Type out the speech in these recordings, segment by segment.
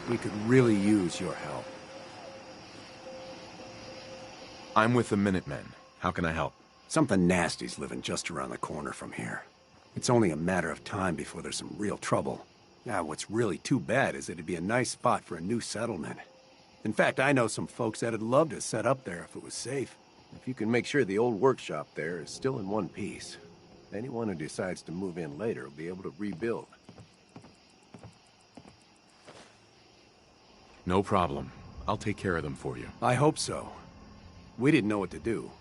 We could really use your help. I'm with the Minutemen. How can I help? Something nasty's living just around the corner from here. It's only a matter of time before there's some real trouble. Now, what's really too bad is that it'd be a nice spot for a new settlement. In fact, I know some folks that'd love to set up there if it was safe. If you can make sure the old workshop there is still in one piece, anyone who decides to move in later will be able to rebuild. No problem. I'll take care of them for you. I hope so. We didn't know what to do.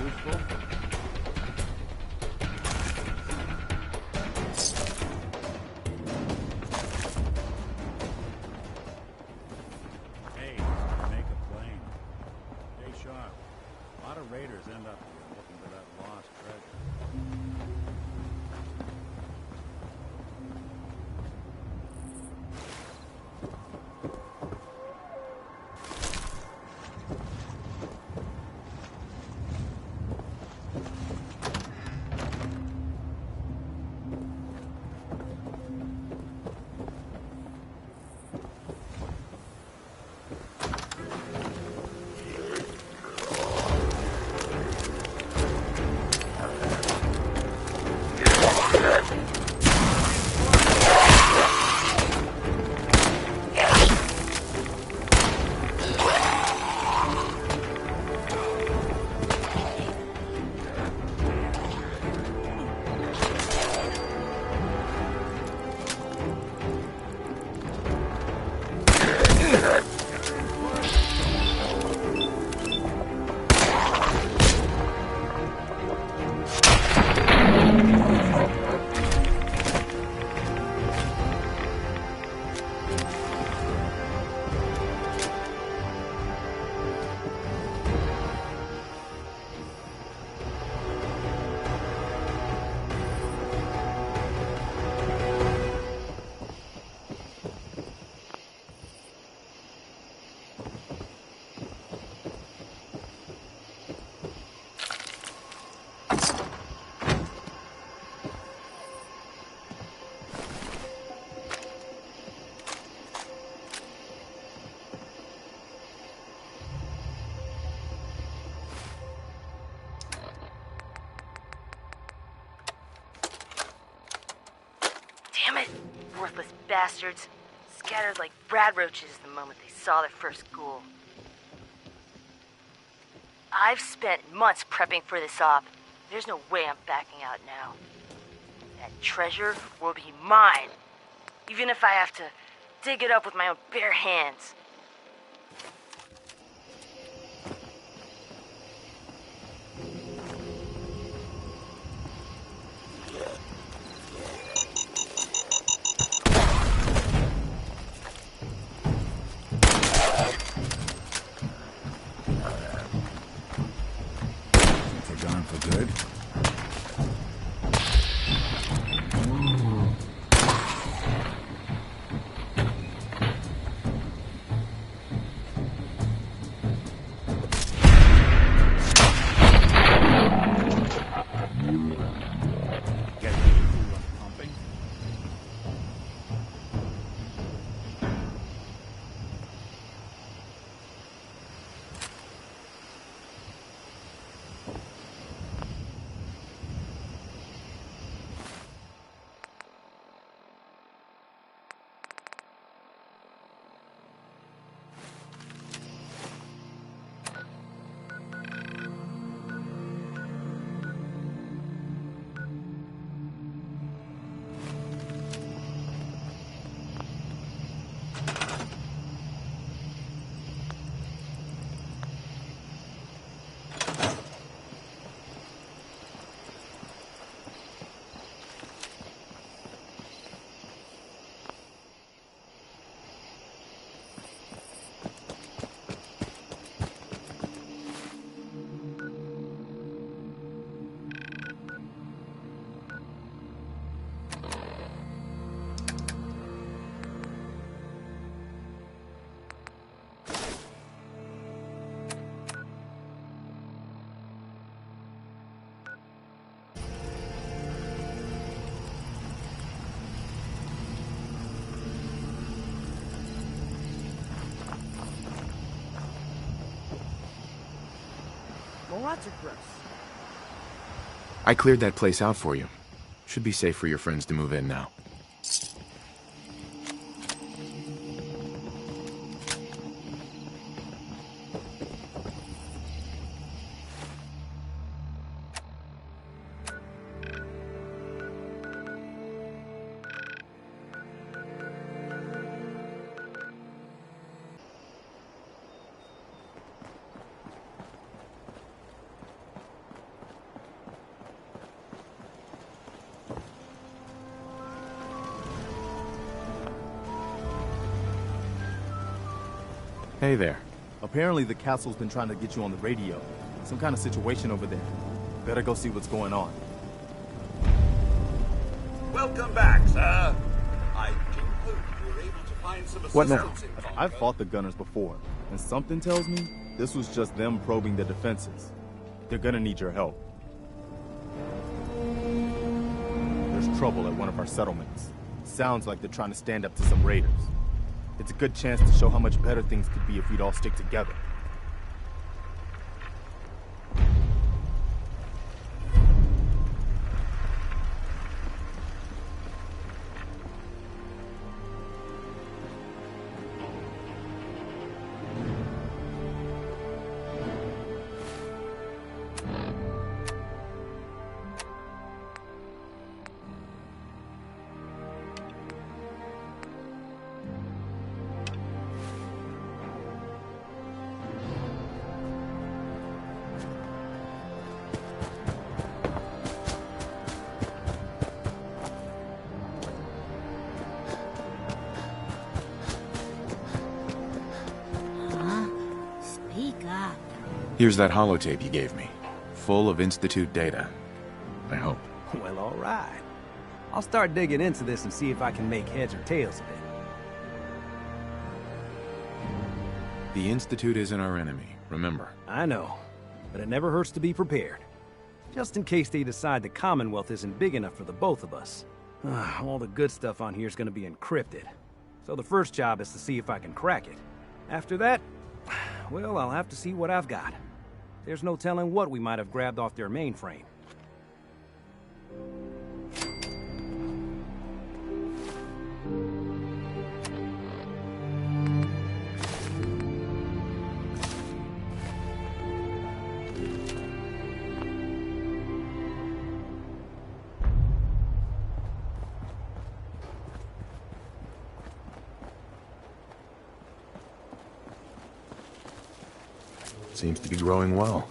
useful. Hey, make a plane. Stay sharp. A lot of raiders end up here looking for that lost treasure. Damn it! Worthless bastards. Scattered like rad roaches the moment they saw their first ghoul. I've spent months prepping for this op. There's no way I'm backing out now. That treasure will be mine. Even if I have to dig it up with my own bare hands. They're gone for good. Get the coolant pumping. Lots of gross. I cleared that place out for you. Should be safe for your friends to move in now. Hey there. Apparently the castle's been trying to get you on the radio. Some kind of situation over there. Better go see what's going on. Welcome back, sir. I do hope you were able to find some assistance. What now? I've fought the gunners before, and something tells me this was just them probing their defenses. They're gonna need your help. There's trouble at one of our settlements. Sounds like they're trying to stand up to some raiders. It's a good chance to show how much better things could be if we'd all stick together. Here's that holotape you gave me. Full of Institute data. I hope. Well, all right. I'll start digging into this and see if I can make heads or tails of it. The Institute isn't our enemy, remember. I know, but it never hurts to be prepared. Just in case they decide the Commonwealth isn't big enough for the both of us. All the good stuff on here is going to be encrypted. So the first job is to see if I can crack it. After that, well, I'll have to see what I've got. There's no telling what we might have grabbed off their mainframe. Seems to be growing well.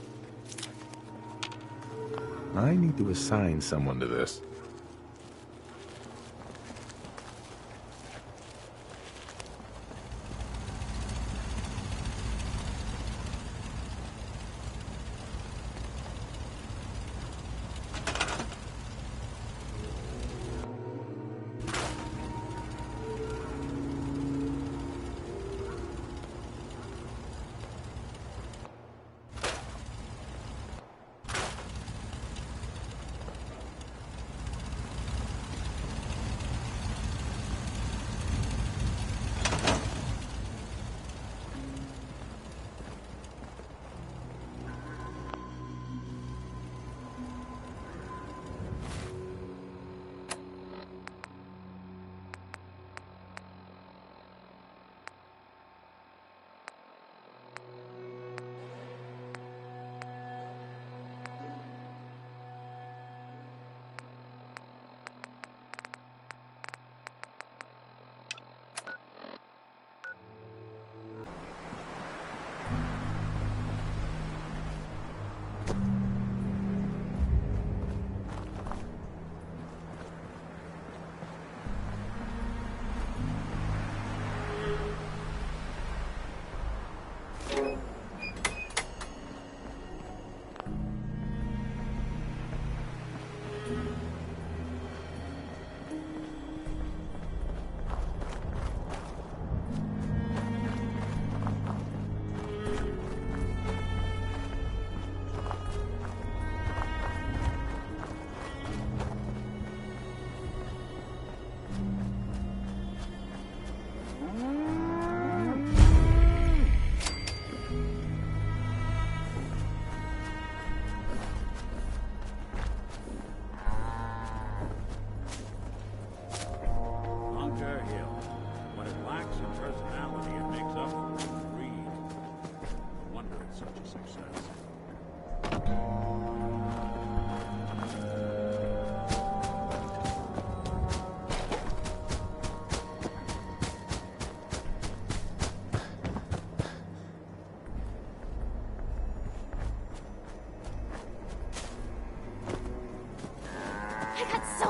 I need to assign someone to this.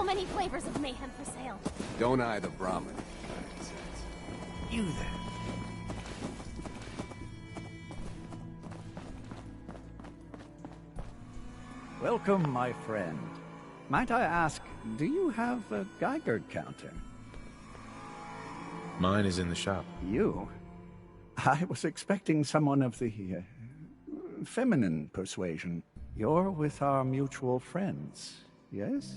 Many flavors of mayhem for sale. Don't eye the Brahmin. You there. Welcome, my friend. Might I ask, do you have a Geiger counter? Mine is in the shop. You? I was expecting someone of the feminine persuasion. You're with our mutual friends, yes?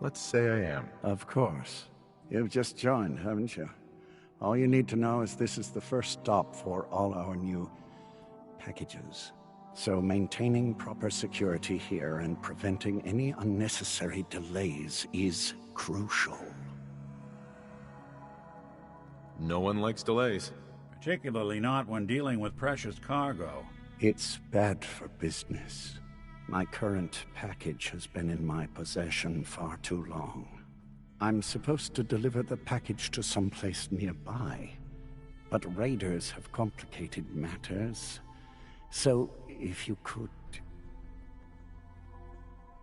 Let's say I am. Of course. You've just joined, haven't you? All you need to know is this is the first stop for all our new packages. So maintaining proper security here and preventing any unnecessary delays is crucial. No one likes delays. Particularly not when dealing with precious cargo. It's bad for business. My current package has been in my possession far too long. I'm supposed to deliver the package to someplace nearby, but raiders have complicated matters. So, if you could...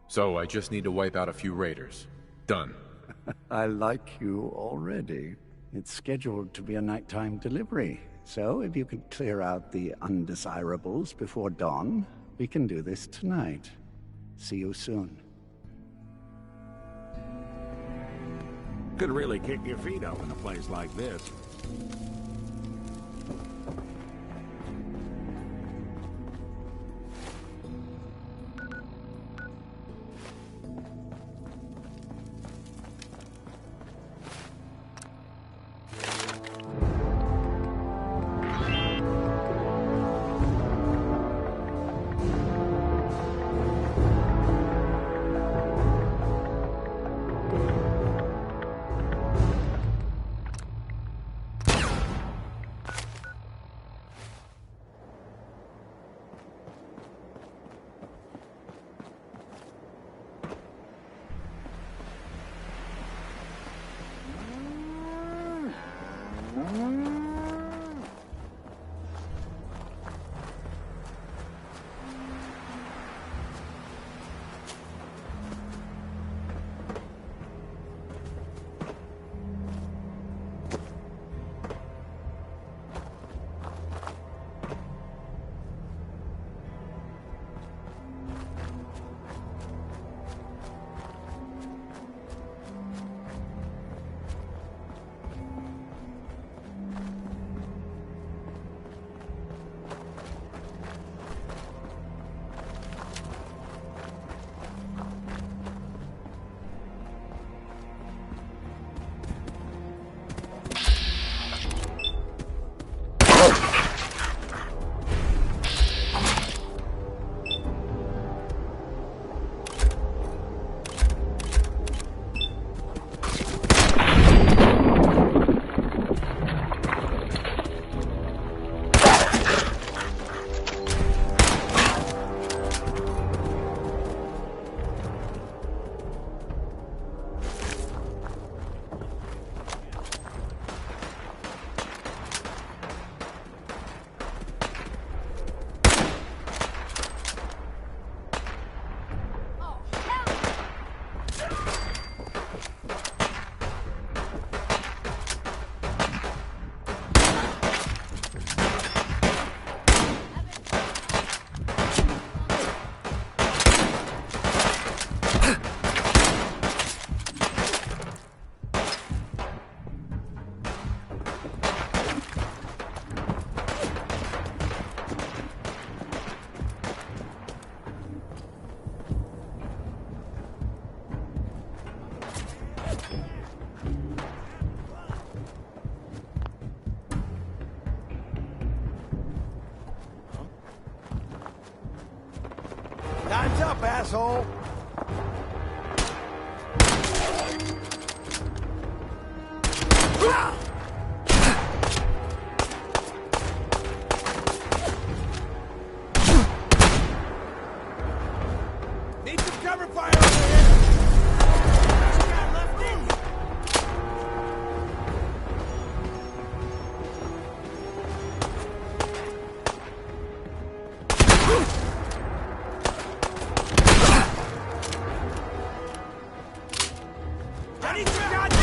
So I just need to wipe out a few raiders. Done. I like you already. It's scheduled to be a nighttime delivery, so if you could clear out the undesirables before dawn, we can do this tonight. See you soon. Could really kick your feet up in a place like this. Time's up, asshole! Need some cover fire over here! Got left in you! I need some goddamn...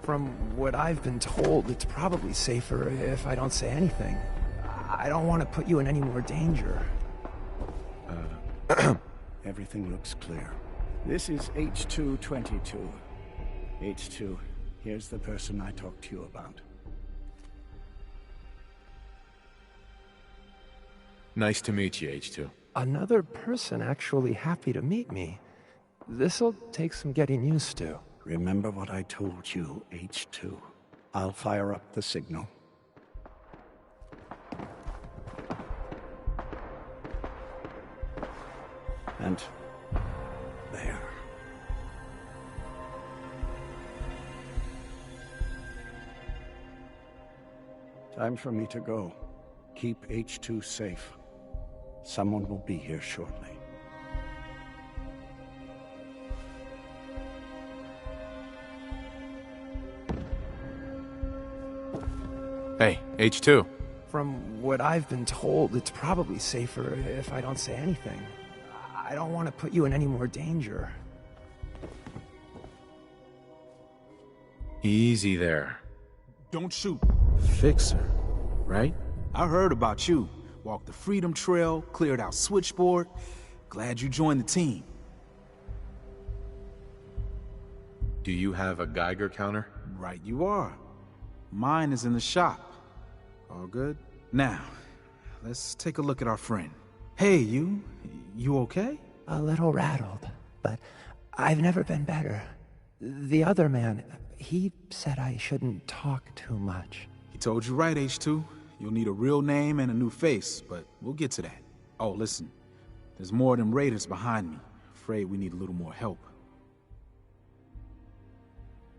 From what I've been told, it's probably safer if I don't say anything. I don't want to put you in any more danger. Everything looks clear. This is H222. H2, here's the person I talked to you about. Nice to meet you, H2. Another person actually happy to meet me. This'll take some getting used to. Remember what I told you, H2. I'll fire up the signal. And there. Time for me to go. Keep H2 safe. Someone will be here shortly. Hey, H2. From what I've been told, it's probably safer if I don't say anything. I don't want to put you in any more danger. Easy there. Don't shoot. Fixer, right? I heard about you. Walked the Freedom Trail, cleared out Switchboard. Glad you joined the team. Do you have a Geiger counter? Right you are. Mine is in the shop. All good? Now, let's take a look at our friend. Hey, you okay? A little rattled, but I've never been better. The other man, he said I shouldn't talk too much. He told you right, H2. You'll need a real name and a new face, but we'll get to that. Oh, listen. There's more of them raiders behind me. Afraid we need a little more help.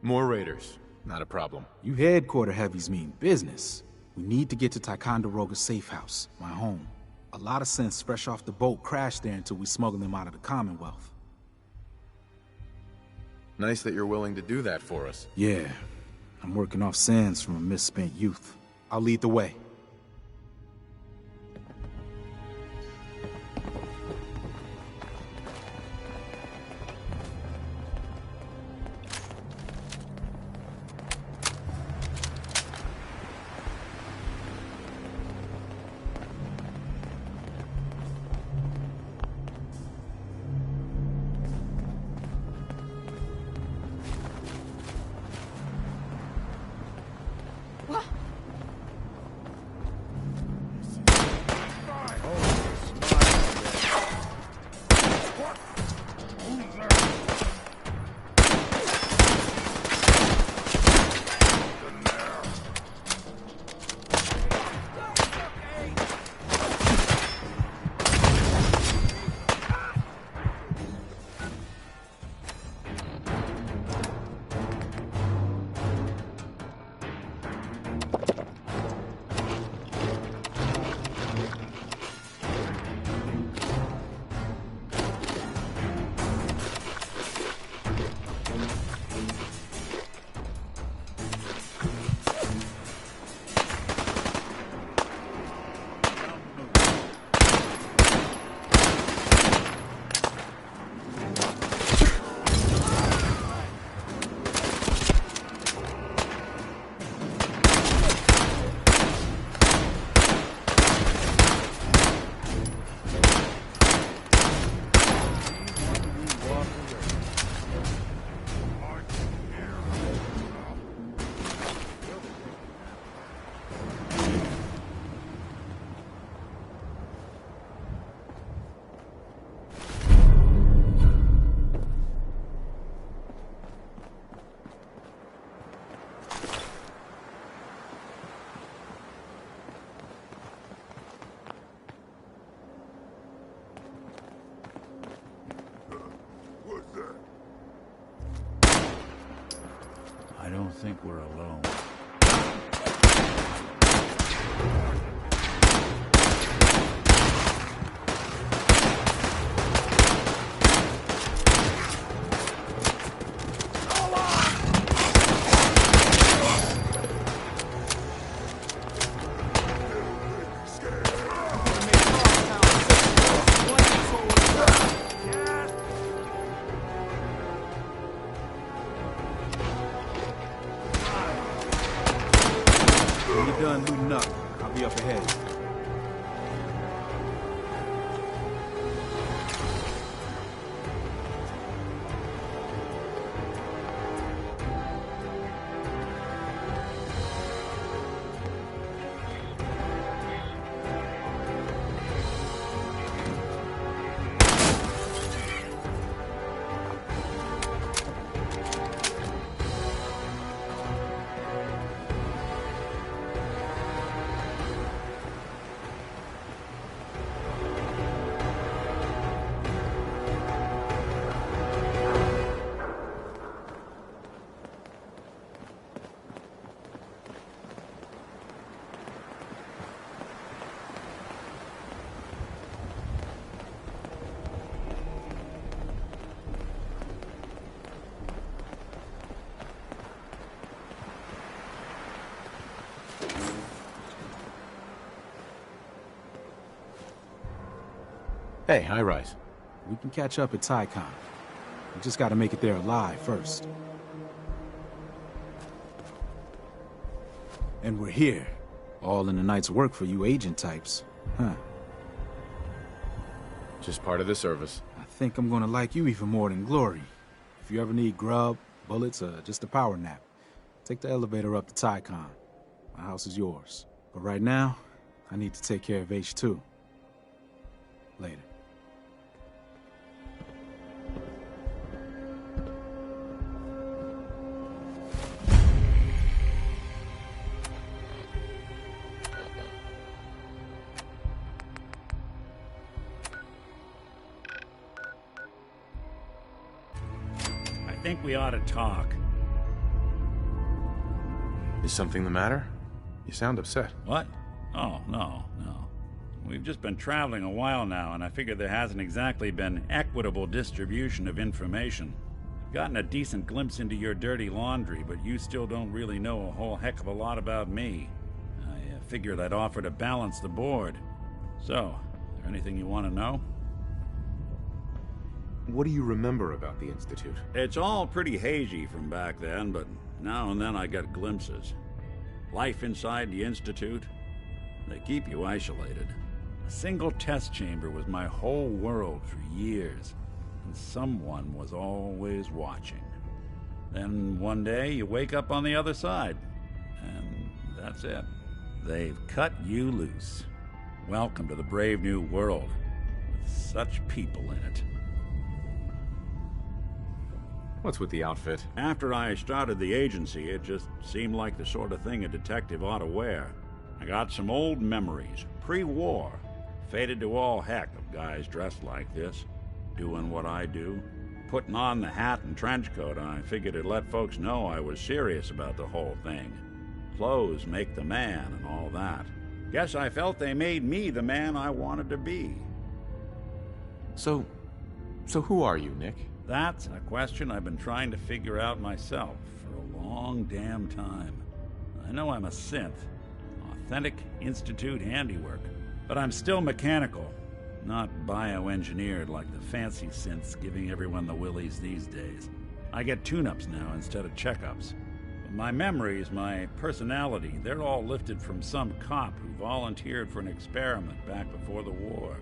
More raiders. Not a problem. You headquarter heavies mean business. We need to get to Ticonderoga's safe house, my home. A lot of sense fresh off the boat crashed there until we smuggled them out of the Commonwealth. Nice that you're willing to do that for us. Yeah, I'm working off sins from a misspent youth. I'll lead the way. I don't think we're alone. Hey, high rise. We can catch up at Tycon. We just gotta make it there alive first. And we're here. All in the night's work for you agent types. Huh. Just part of the service. I think I'm gonna like you even more than Glory. If you ever need grub, bullets, or just a power nap, take the elevator up to Tycon. My house is yours. But right now, I need to take care of H2. Later. I think we ought to talk. Is something the matter? You sound upset. What? Oh, no. We've just been traveling a while now, and I figure there hasn't exactly been equitable distribution of information. I've gotten a decent glimpse into your dirty laundry, but you still don't really know a whole heck of a lot about me. I figured I'd offer to balance the board. So, is there anything you want to know? What do you remember about the Institute? It's all pretty hazy from back then, but now and then I get glimpses. Life inside the Institute, they keep you isolated. A single test chamber was my whole world for years, and someone was always watching. Then one day you wake up on the other side, and that's it. They've cut you loose. Welcome to the brave new world, with such people in it. What's with the outfit? After I started the agency, it just seemed like the sort of thing a detective ought to wear. I got some old memories, pre-war. Faded to all heck of guys dressed like this, doing what I do. Putting on the hat and trench coat, I figured it'd let folks know I was serious about the whole thing. Clothes make the man and all that. Guess I felt they made me the man I wanted to be. So who are you, Nick? That's a question I've been trying to figure out myself for a long damn time. I know I'm a synth, authentic Institute handiwork, but I'm still mechanical, not bioengineered like the fancy synths giving everyone the willies these days. I get tune-ups now instead of checkups. But my memories, my personality, they're all lifted from some cop who volunteered for an experiment back before the war.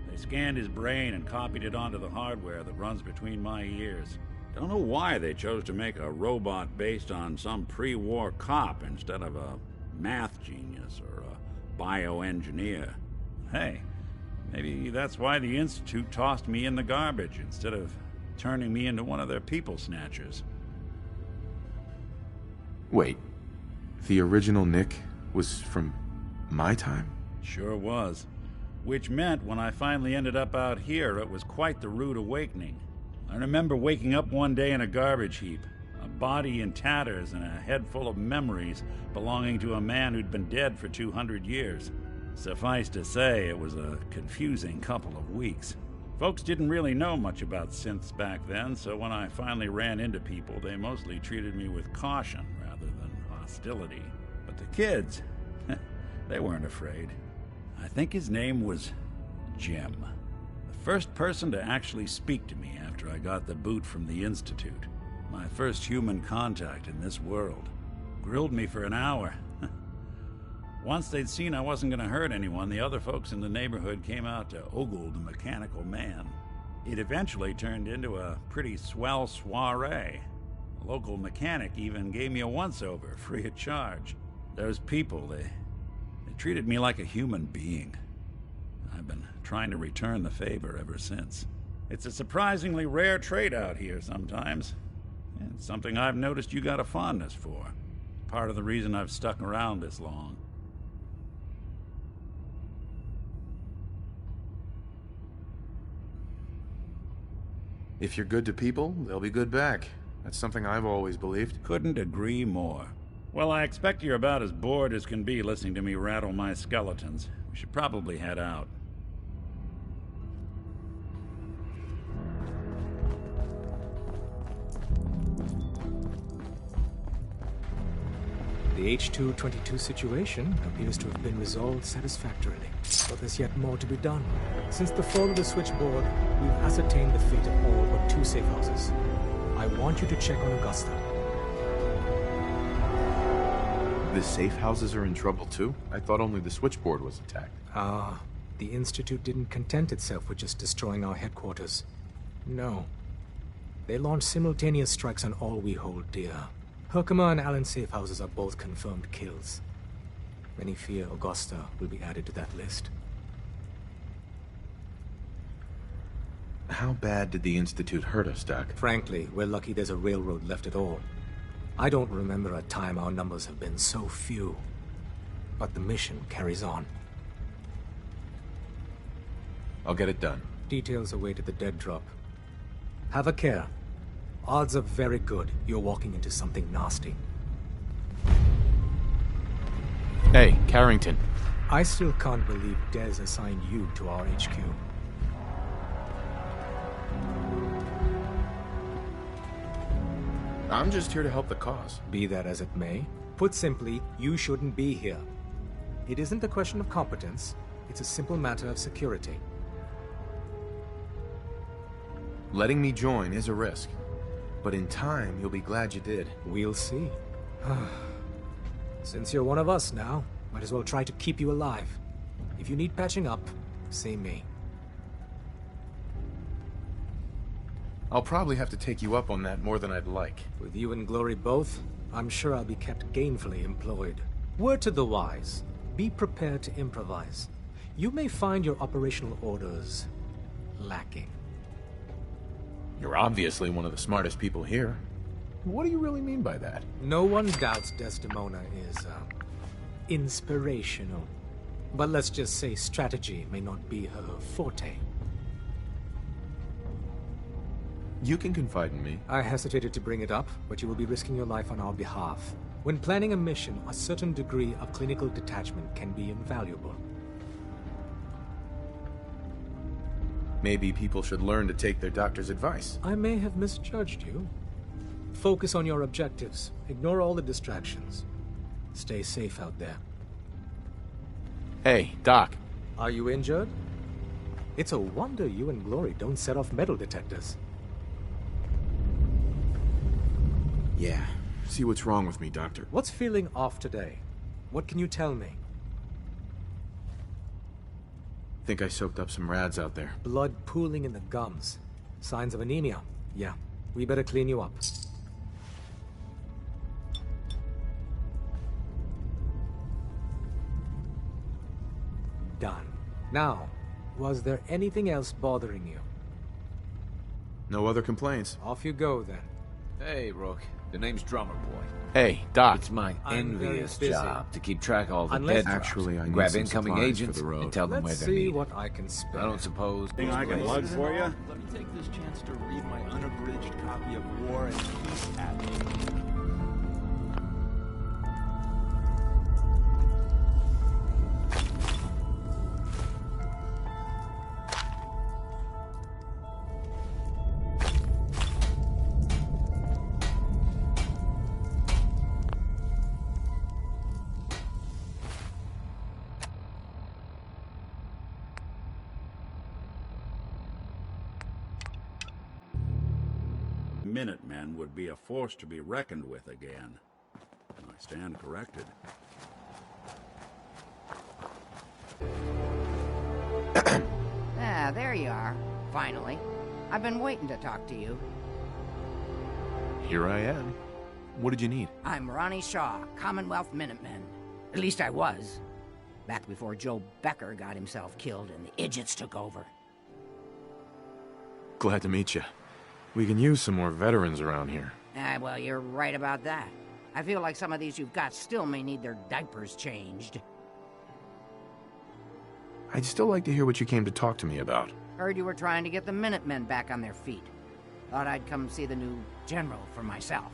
They scanned his brain and copied it onto the hardware that runs between my ears. Don't know why they chose to make a robot based on some pre-war cop instead of a math genius or a bioengineer. Hey, maybe that's why the Institute tossed me in the garbage instead of turning me into one of their people snatchers. Wait, the original Nick was from my time? Sure was. Which meant when I finally ended up out here, it was quite the rude awakening. I remember waking up one day in a garbage heap, a body in tatters and a head full of memories belonging to a man who'd been dead for 200 years. Suffice to say, it was a confusing couple of weeks. Folks didn't really know much about synths back then, so when I finally ran into people, they mostly treated me with caution rather than hostility. But the kids, they weren't afraid. I think his name was Jim. The first person to actually speak to me after I got the boot from the Institute. My first human contact in this world. Grilled me for an hour. Once they'd seen I wasn't going to hurt anyone, the other folks in the neighborhood came out to ogle the mechanical man. It eventually turned into a pretty swell soiree. A local mechanic even gave me a once-over, free of charge. Those people, they treated me like a human being. I've been trying to return the favor ever since. It's a surprisingly rare trait out here sometimes. And it's something I've noticed you got a fondness for. Part of the reason I've stuck around this long. If you're good to people, they'll be good back. That's something I've always believed. Couldn't agree more. Well, I expect you're about as bored as can be listening to me rattle my skeletons. We should probably head out. The The H-222 situation appears to have been resolved satisfactorily, but there's yet more to be done. Since the fall of the switchboard, we've ascertained the fate of all but 2 safe houses. I want you to check on Augusta. The safe houses are in trouble too? I thought only the switchboard was attacked. The Institute didn't content itself with just destroying our headquarters. No. They launched simultaneous strikes on all we hold dear. Herkimer and Allen's safe houses are both confirmed kills. Many fear Augusta will be added to that list. How bad did the Institute hurt us, Doc? Frankly, we're lucky there's a railroad left at all. I don't remember a time our numbers have been so few. But the mission carries on. I'll get it done. Details await at the dead drop. Have a care. Odds are very good you're walking into something nasty. Hey, Carrington. I still can't believe Des assigned you to our HQ. I'm just here to help the cause. Be that as it may, put simply, you shouldn't be here. It isn't a question of competence, it's a simple matter of security. Letting me join is a risk, but in time, you'll be glad you did. We'll see. Since you're one of us now, might as well try to keep you alive. If you need patching up, see me. I'll probably have to take you up on that more than I'd like. With you and Glory both, I'm sure I'll be kept gainfully employed. Word to the wise, be prepared to improvise. You may find your operational orders lacking. You're obviously one of the smartest people here. What do you really mean by that? No one doubts Desdemona is, inspirational. But let's just say strategy may not be her forte. You can confide in me. I hesitated to bring it up, but you will be risking your life on our behalf. When planning a mission, a certain degree of clinical detachment can be invaluable. Maybe people should learn to take their doctor's advice. I may have misjudged you. Focus on your objectives. Ignore all the distractions. Stay safe out there. Hey, Doc. Are you injured? It's a wonder you and Glory don't set off metal detectors. Yeah. See what's wrong with me, Doctor. What's feeling off today? What can you tell me? Think I soaked up some rads out there. Blood pooling in the gums. Signs of anemia. Yeah, we better clean you up. Done. Now, was there anything else bothering you? No other complaints. Off you go, then. Hey, Rook. The name's Drummer Boy. Hey, Doc. It's my envious busy. job to keep track of all the Unless- dead drops. Actually, I need grab some incoming supplies agents for the road. and tell them where Let's they're see needed. what I can spare. I don't suppose... Thing I can lug for you? Let me take this chance to read my unabridged copy of War and Peace Atlas. Minutemen would be a force to be reckoned with again. I stand corrected. Ah, there you are. Finally. I've been waiting to talk to you. Here I am. What did you need? I'm Ronnie Shaw, Commonwealth Minutemen. At least I was. Back before Joe Becker got himself killed and the idiots took over. Glad to meet you. We can use some more veterans around here. Ah, well, you're right about that. I feel like some of these you've got still may need their diapers changed. I'd still like to hear what you came to talk to me about. Heard you were trying to get the Minutemen back on their feet. Thought I'd come see the new general for myself.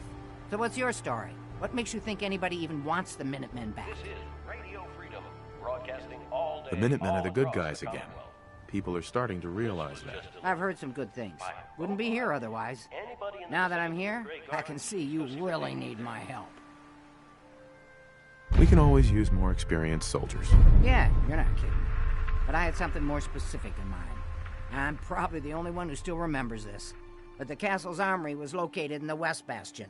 So what's your story? What makes you think anybody even wants the Minutemen back? This is Radio Freedom, broadcasting all day. The Minutemen are the good guys again. People are starting to realize that. I've heard some good things. Wouldn't be here otherwise. Now that I'm here, I can see you really need my help. We can always use more experienced soldiers. Yeah, you're not kidding. But I had something more specific in mind. I'm probably the only one who still remembers this. But the castle's armory was located in the West Bastion.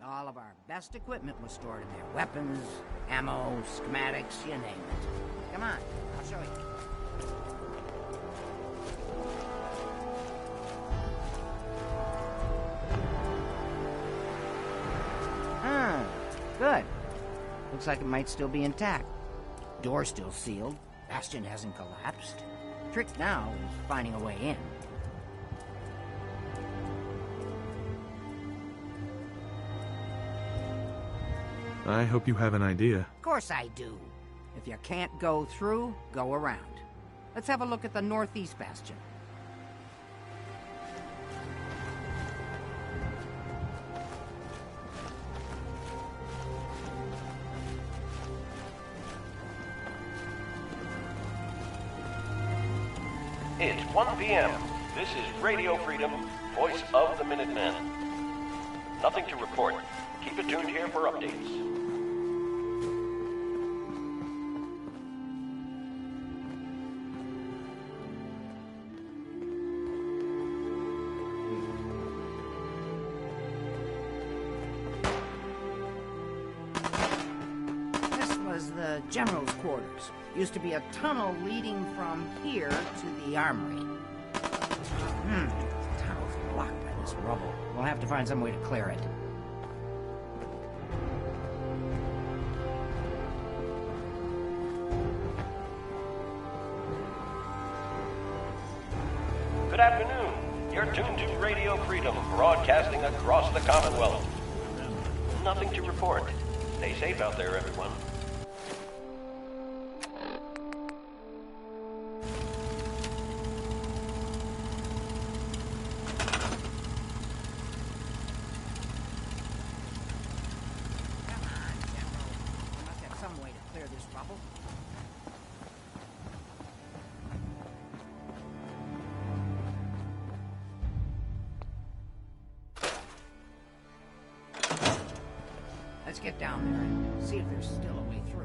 All of our best equipment was stored in there. Weapons, ammo, schematics, you name it. Come on, I'll show you. Good. Looks like it might still be intact. Door's still sealed. Bastion hasn't collapsed. Trick now is finding a way in. I hope you have an idea. Of course I do. If you can't go through, go around. Let's have a look at the Northeast Bastion. It's 1 p.m. This is Radio Freedom, voice of the Minutemen. Nothing to report. Keep it tuned here for updates. This was the General's quarters. Used to be a tunnel leading from here to the armory. The tunnel's blocked by this rubble. We'll have to find some way to clear it. Good afternoon. You're tuned to Radio Freedom, broadcasting across the Commonwealth. Nothing to report. Stay safe out there, everyone. Let's get down there and see if there's still a way through.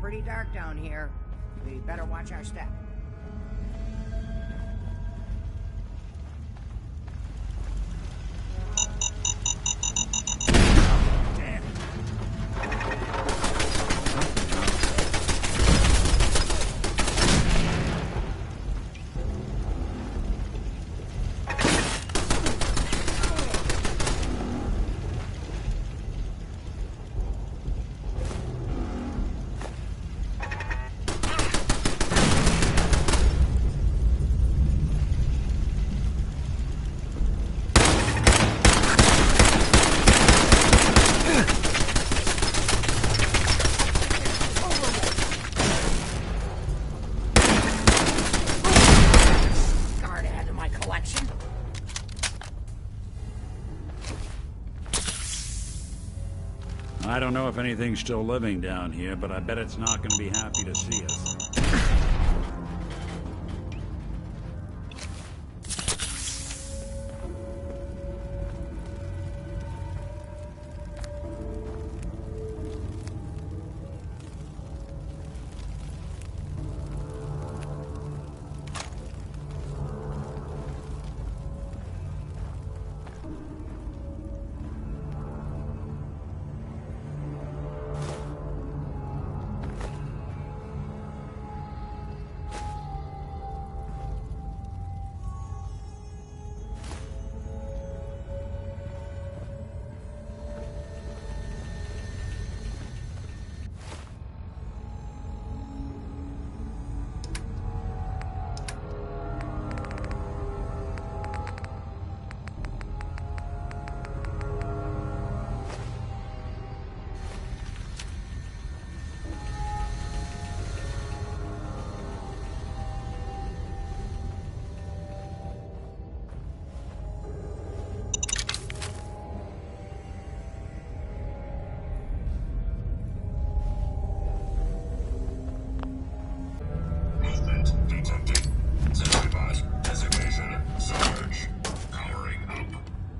Pretty dark down here. We better watch our step. I don't know if anything's still living down here, but I bet it's not going to be happy to see us.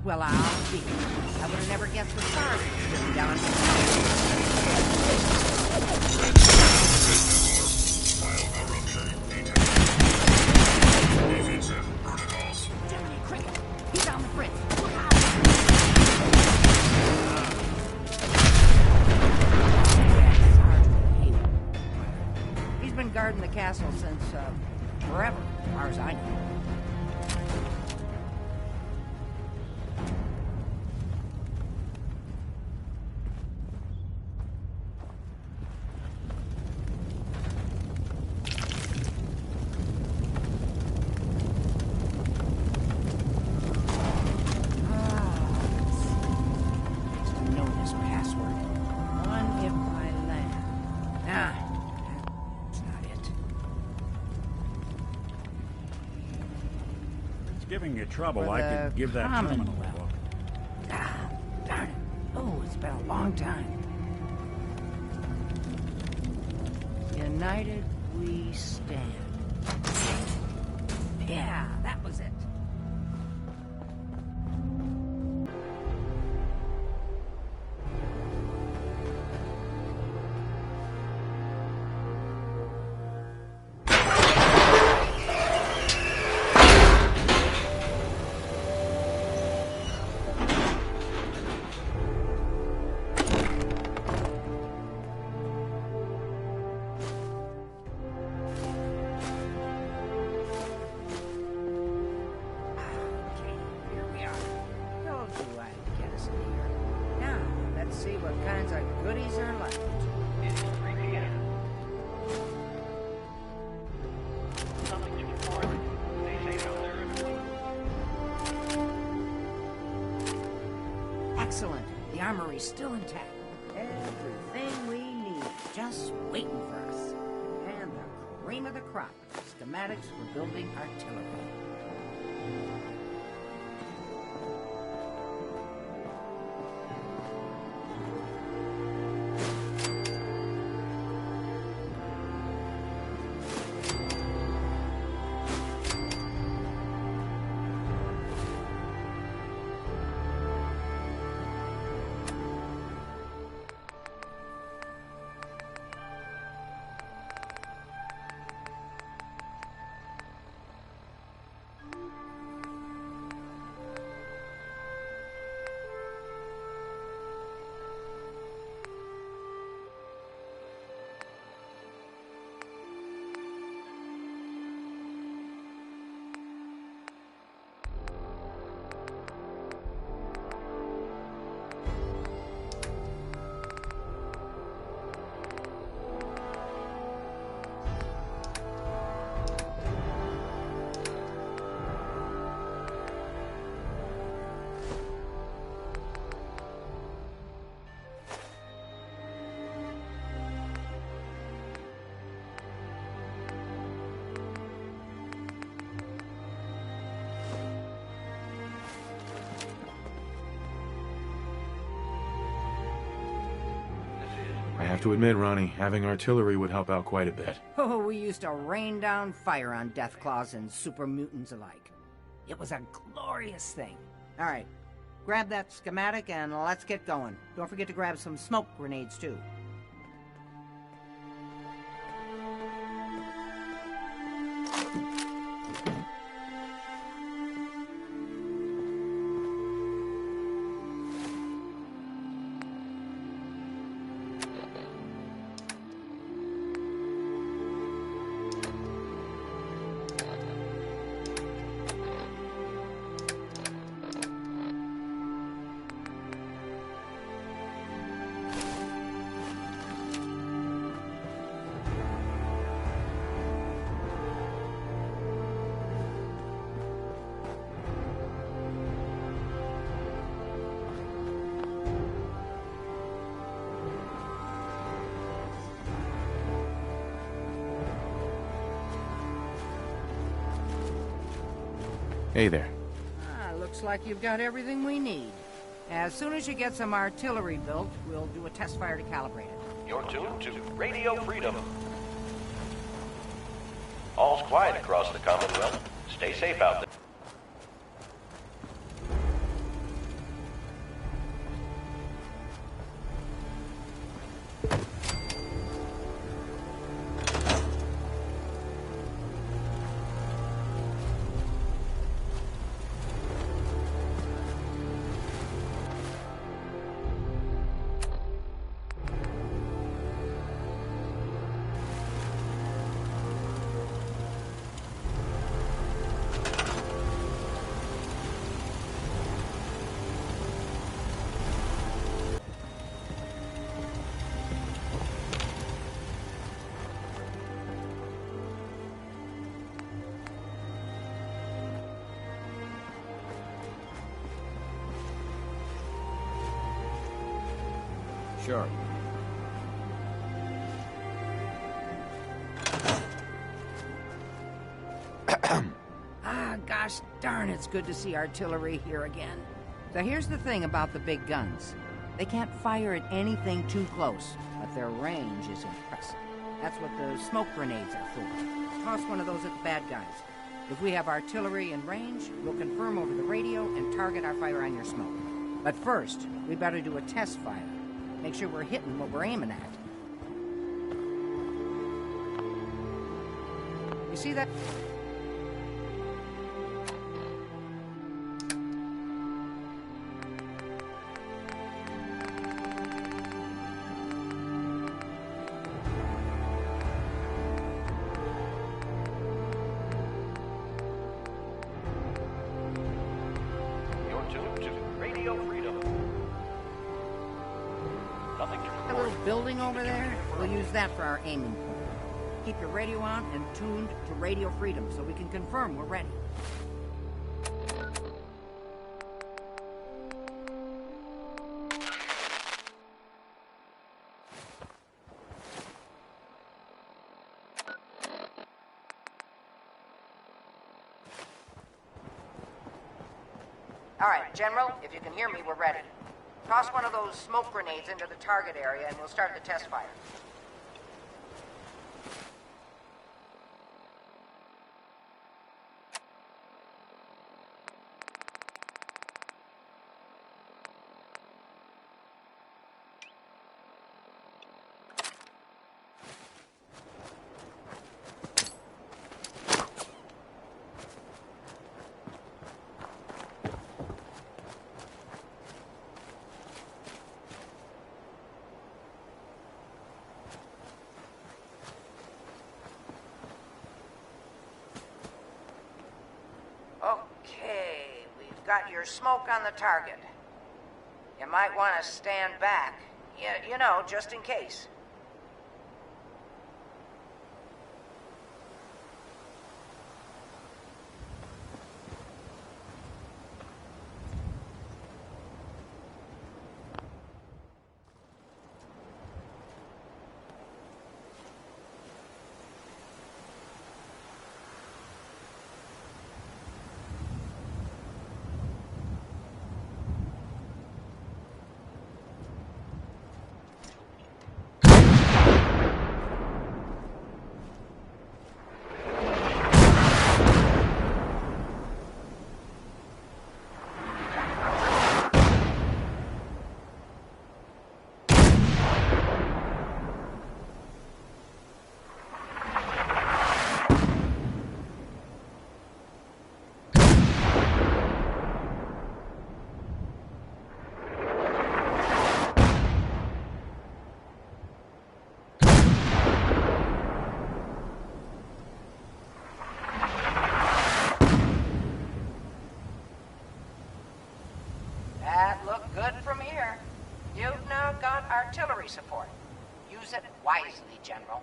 Well, I'll be. I would have never guessed the stars were sitting down. Jiminy Cricket, he's on the fritz. Look out! He's been guarding the castle since, forever, as far as I know. Giving you trouble, I could give that terminal a look. Ah, darn it. Oh, it's been a long time. United we stand. Yeah, that was it. Excellent. The armory's still intact. Everything we need, just waiting for us. And the cream of the crop, schematics for building artillery. I have to admit, Ronnie, having artillery would help out quite a bit. Oh, we used to rain down fire on Deathclaws and super mutants alike. It was a glorious thing. All right, grab that schematic and let's get going. Don't forget to grab some smoke grenades, too. Hey there. Looks like you've got everything we need. As soon as you get some artillery built, we'll do a test fire to calibrate it. You're tuned to Radio Freedom. All's quiet across the Commonwealth. Stay safe out there. Sure. Gosh darn, it's good to see artillery here again. So here's the thing about the big guns. They can't fire at anything too close, but their range is impressive. That's what the smoke grenades are for. Toss one of those at the bad guys. If we have artillery in range, we'll confirm over the radio and target our fire on your smoke. But first, we better do a test fire. Make sure we're hitting what we're aiming at. You see that? Over there, we'll use that for our aiming point. Keep your radio on and tuned to Radio Freedom so we can confirm we're ready. All right, General, if you can hear me, we're ready. Toss one of those smoke grenades into the target area and we'll start the test fire. Okay, we've got your smoke on the target. You might want to stand back. You know, just in case. Artillery support. Use it wisely, General.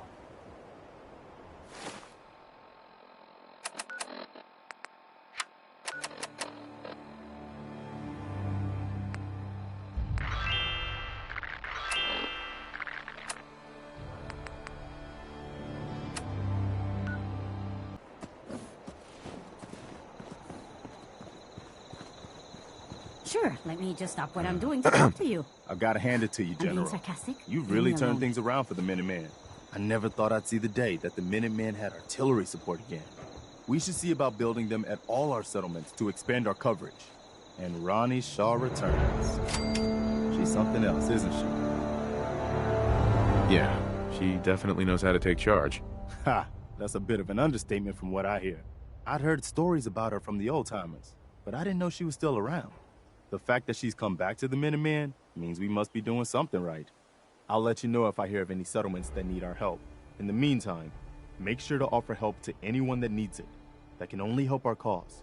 Sure, let me just stop what I'm doing to talk to you. I've got to hand it to you, I'm being General. sarcastic. You've really turned things around for the Minutemen. I never thought I'd see the day that the Minutemen had artillery support again. We should see about building them at all our settlements to expand our coverage. And Ronnie Shaw returns. She's something else, isn't she? Yeah, she definitely knows how to take charge. Ha! That's a bit of an understatement from what I hear. I'd heard stories about her from the old-timers, but I didn't know she was still around. The fact that she's come back to the Minutemen means we must be doing something right. I'll let you know if I hear of any settlements that need our help. In the meantime, make sure to offer help to anyone that needs it. That can only help our cause.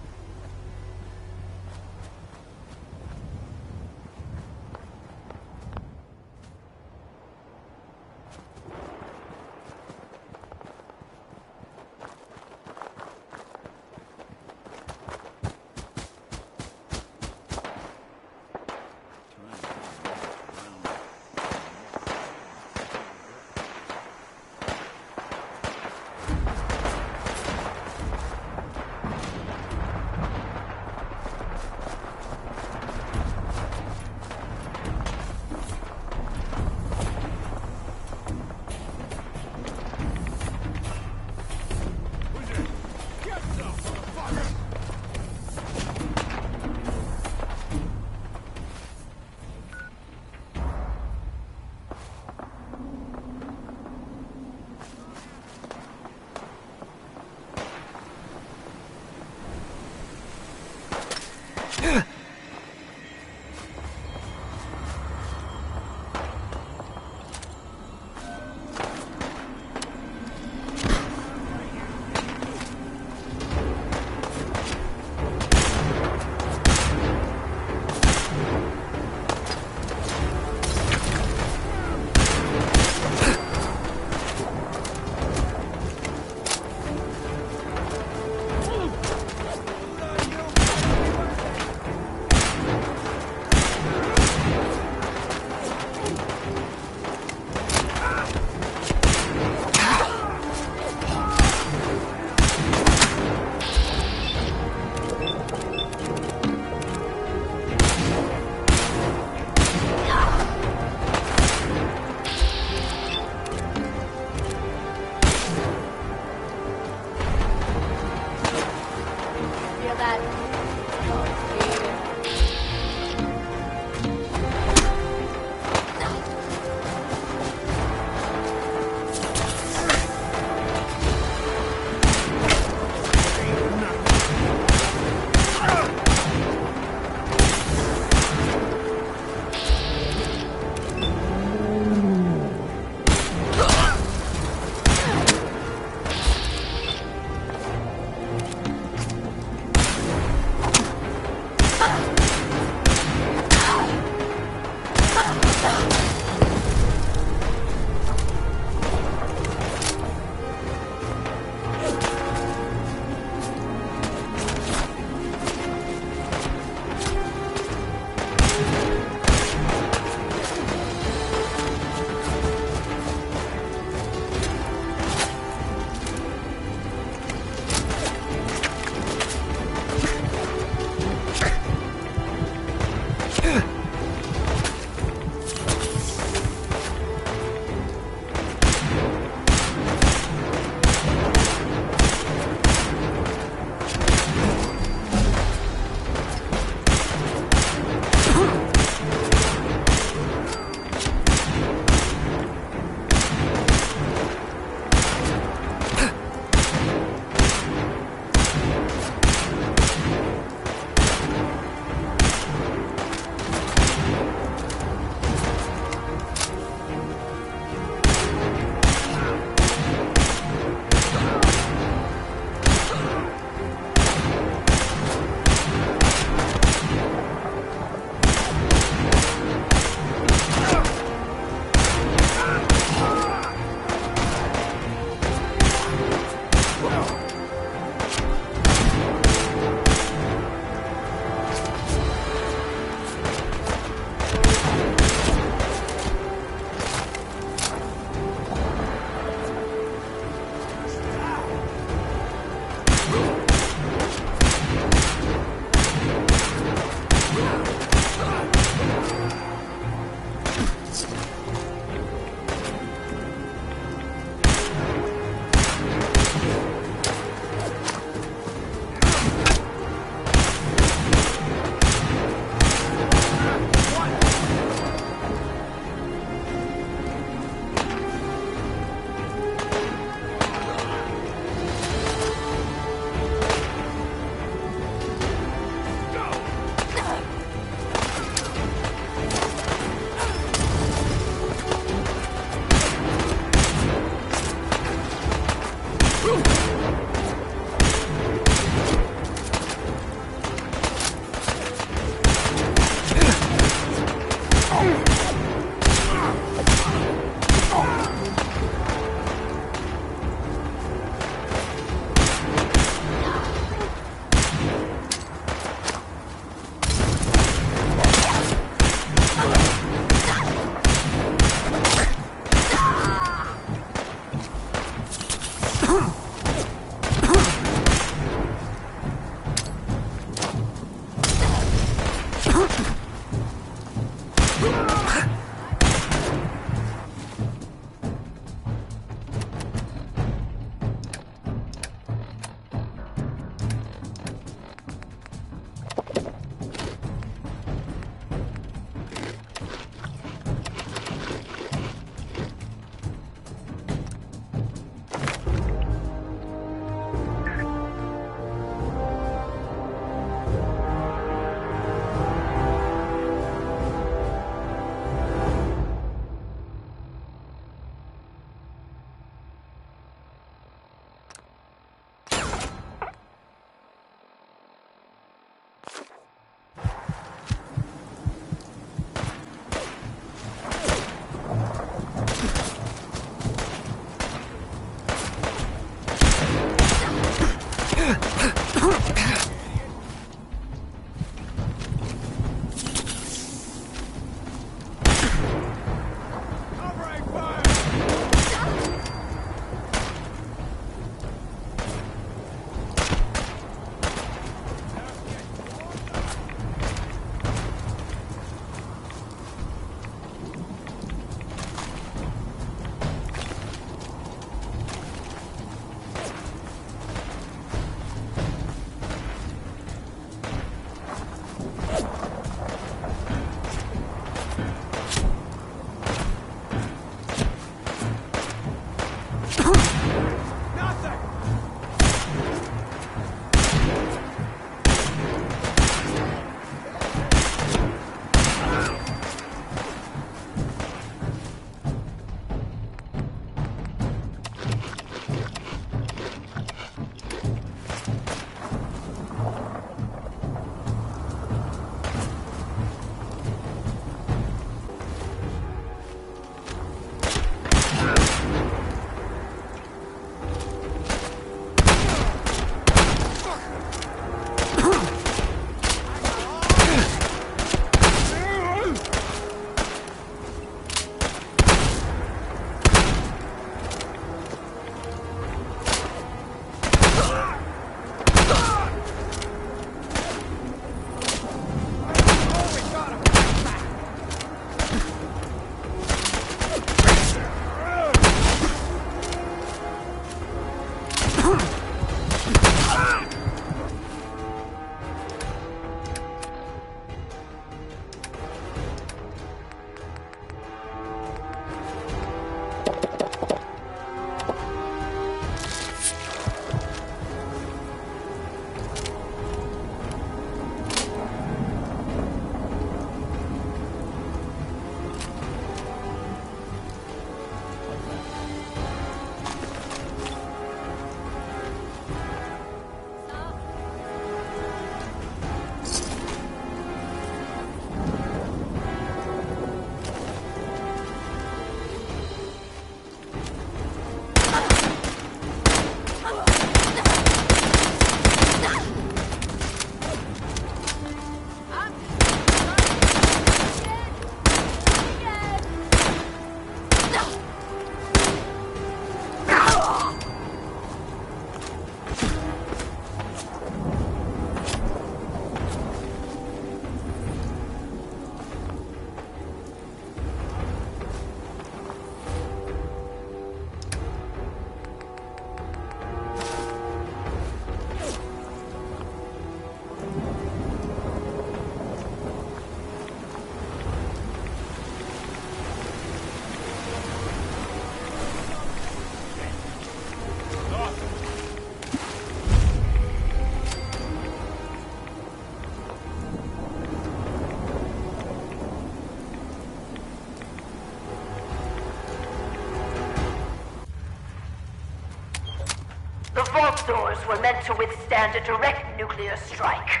The vault doors were meant to withstand a direct nuclear strike.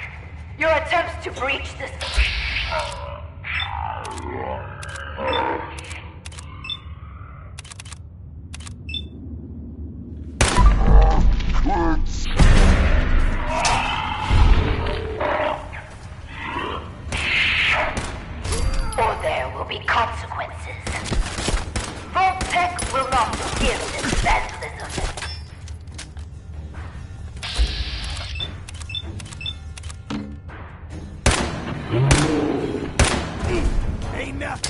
Your attempts to breach this... Or there will be consequences. Vault Tech will not forgive this vandalism. Ain't nothing.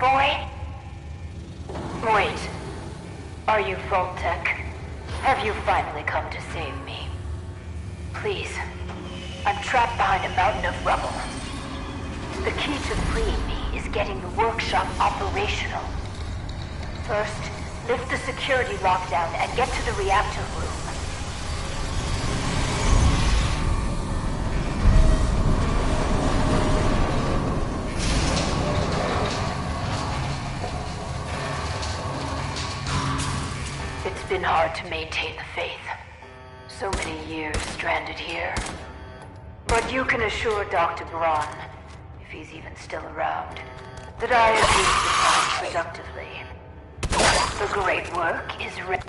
boy? Wait. Are you Vault-Tec? Have you finally come to save me? Please. I'm trapped behind a mountain of rubble. The key to freeing me is getting the workshop operational. First, lift the security lockdown and get to the reactor room. It's been hard to maintain the faith. So many years stranded here. But you can assure Dr. Braun, if he's even still around, that I have used the time productively. The great work is ready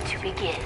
to begin.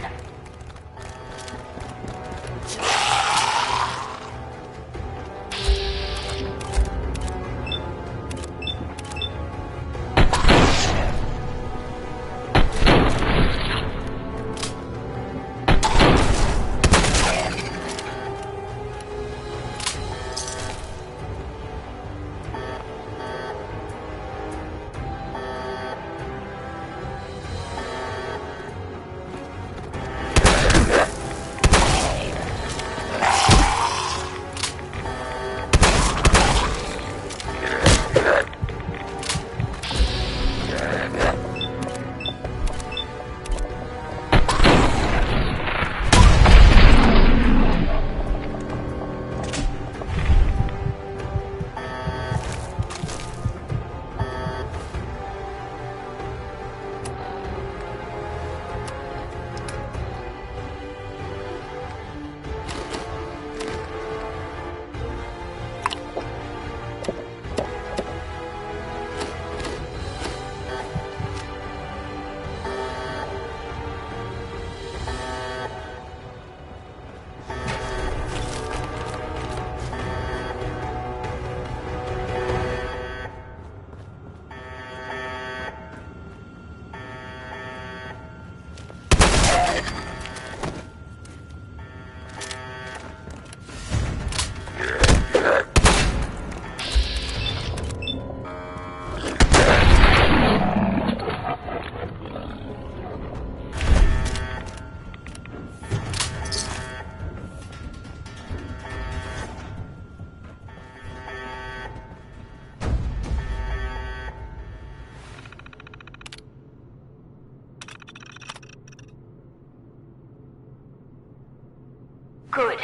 Good.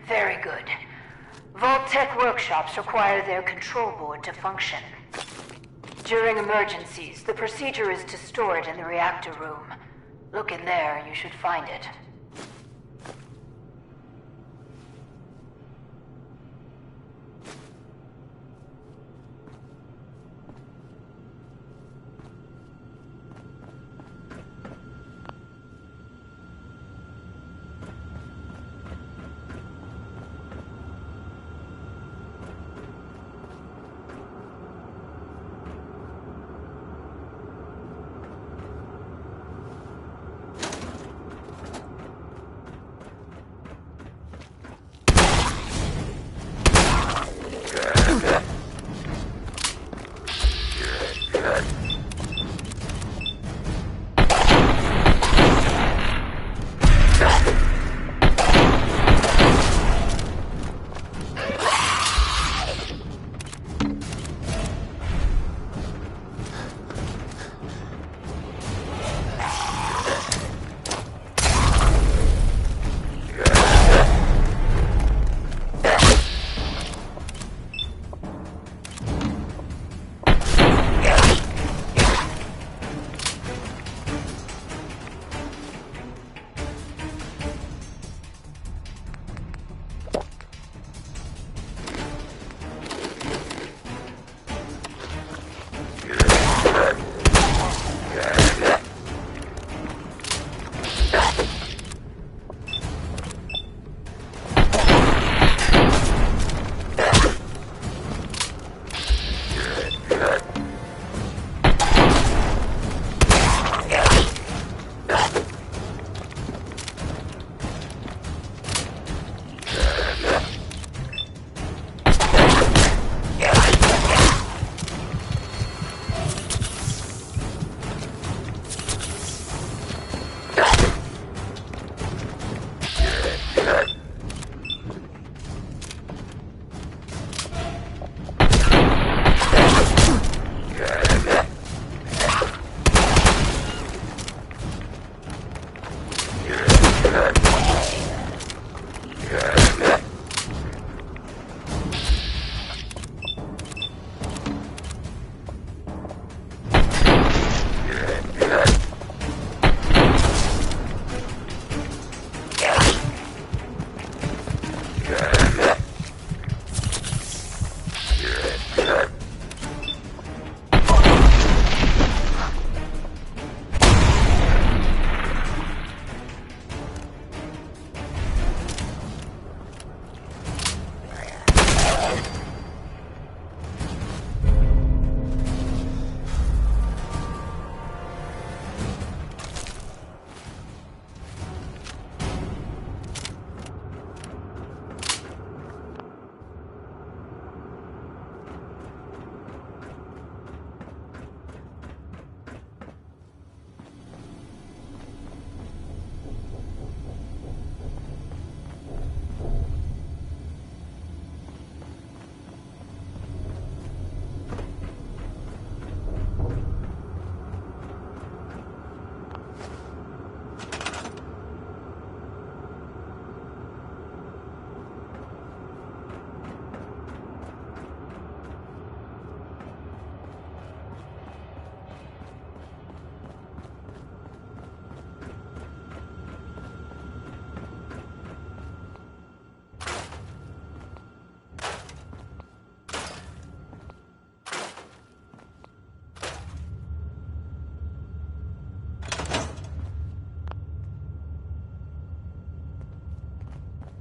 Very good. Vault-Tec workshops require their control board to function. During emergencies, the procedure is to store it in the reactor room. Look in there, you should find it.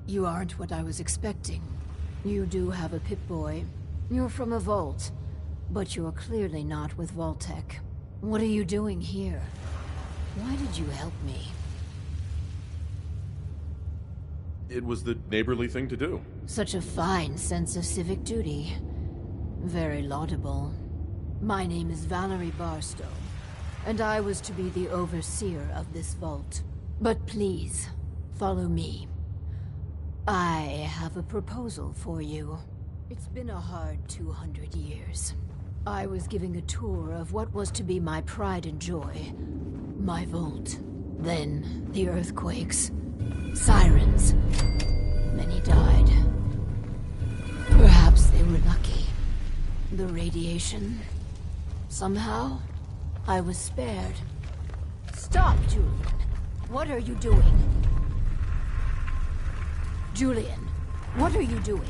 You aren't what I was expecting. You do have a Pip-Boy. You're from a vault. But you're clearly not with Vault-Tec. What are you doing here? Why did you help me? It was the neighborly thing to do. Such a fine sense of civic duty. Very laudable. My name is Valerie Barstow, and I was to be the overseer of this vault. But please, follow me. I have a proposal for you. It's been a hard 200 years. I was giving a tour of what was to be my pride and joy. My vault. Then, the earthquakes. Sirens. Many died. Perhaps they were lucky. The radiation. Somehow, I was spared. Stop, Julian. What are you doing? Julian, what are you doing?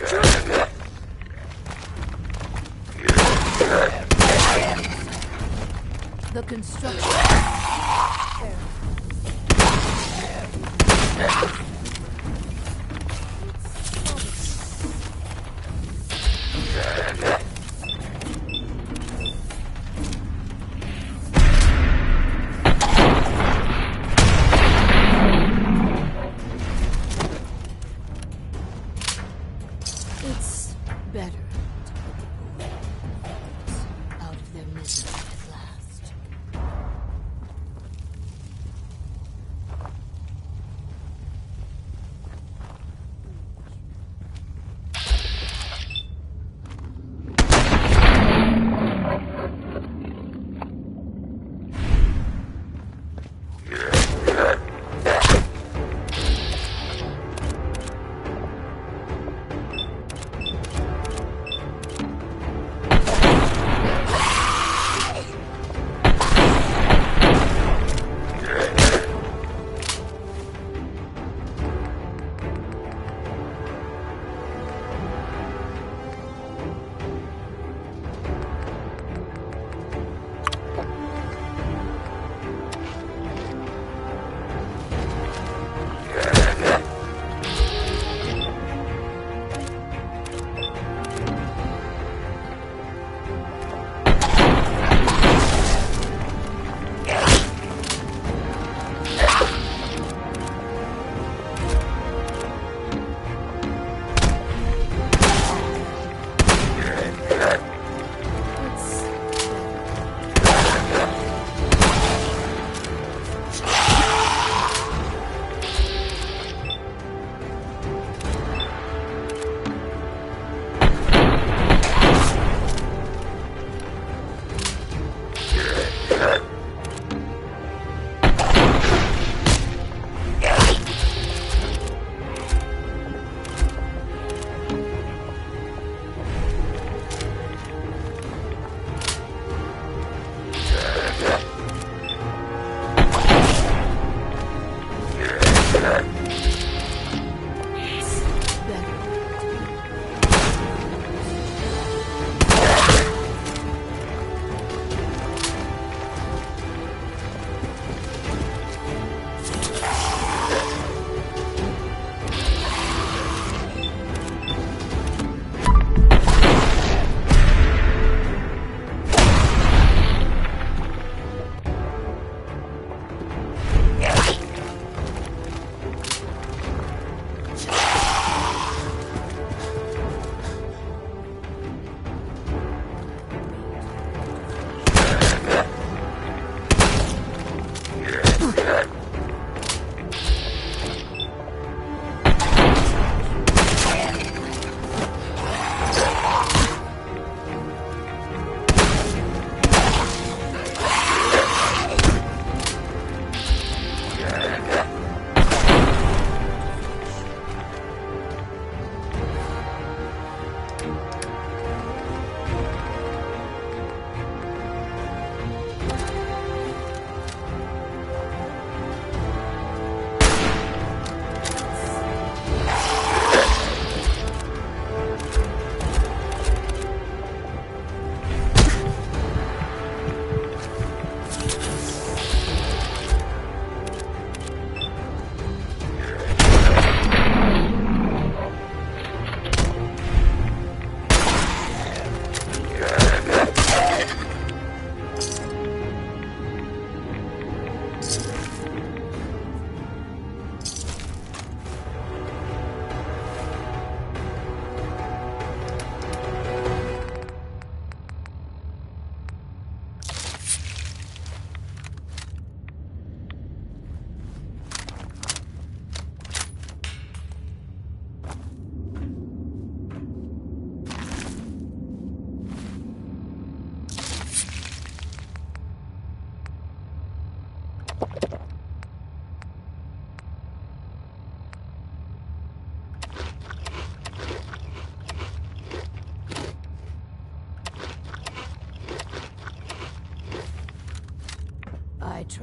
Julian! The construction. It's better to put the poor out of their misery at last.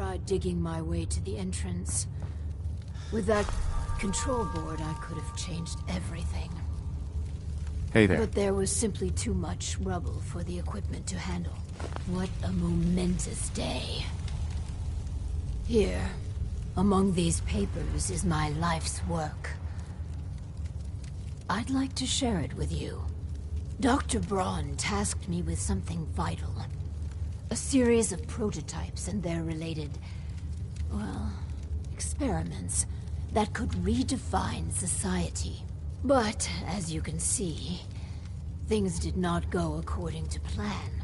tried digging my way to the entrance. With that control board, I could have changed everything. Hey there. But there was simply too much rubble for the equipment to handle. What a momentous day. Here, among these papers, is my life's work. I'd like to share it with you. Dr. Braun tasked me with something vital. A series of prototypes and their related, well, experiments that could redefine society. But, as you can see, things did not go according to plan.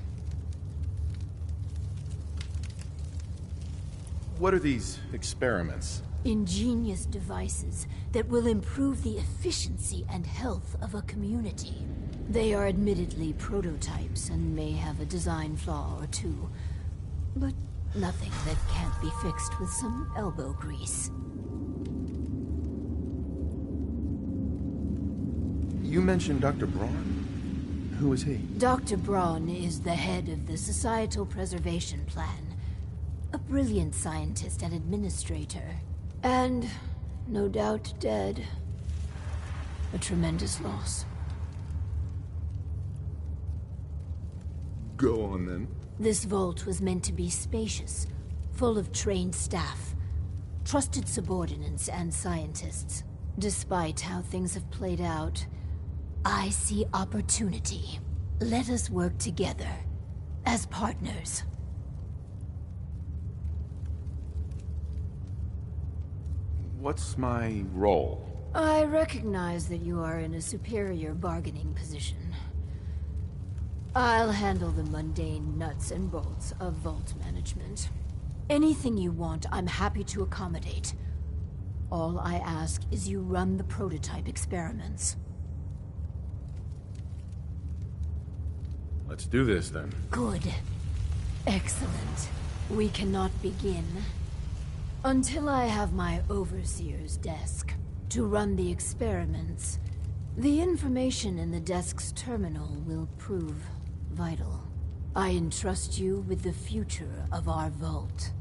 What are these experiments? Ingenious devices that will improve the efficiency and health of a community. They are admittedly prototypes and may have a design flaw or two, but nothing that can't be fixed with some elbow grease. You mentioned Dr. Braun? Who is he? Dr. Braun is the head of the Societal Preservation Plan. A brilliant scientist and administrator. And, no doubt, dead. A tremendous loss. Go on, then. This vault was meant to be spacious, full of trained staff, trusted subordinates and scientists. Despite how things have played out, I see opportunity. Let us work together, as partners. What's my role? I recognize that you are in a superior bargaining position. I'll handle the mundane nuts and bolts of vault management. Anything you want, I'm happy to accommodate. All I ask is you run the prototype experiments. Let's do this, then. Good. Excellent. We cannot begin until I have my overseer's desk to run the experiments. The information in the desk's terminal will prove vital. I entrust you with the future of our vault.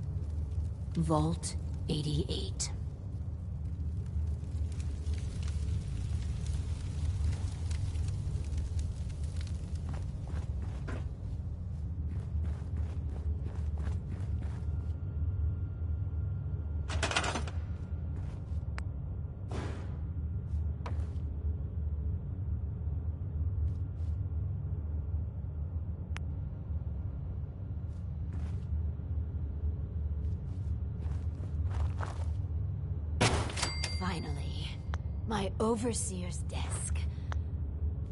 Vault 88. Finally, my overseer's desk.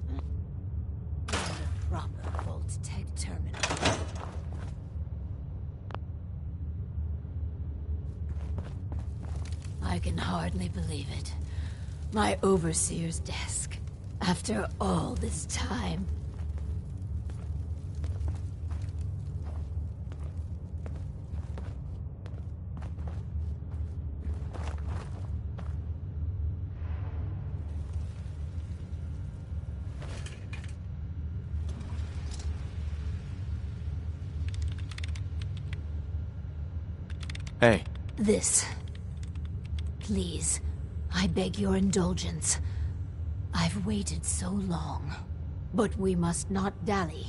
And a proper Vault Tech terminal. I can hardly believe it. My overseer's desk. After all this time. Hey. This. Please, I beg your indulgence. I've waited so long. But we must not dally.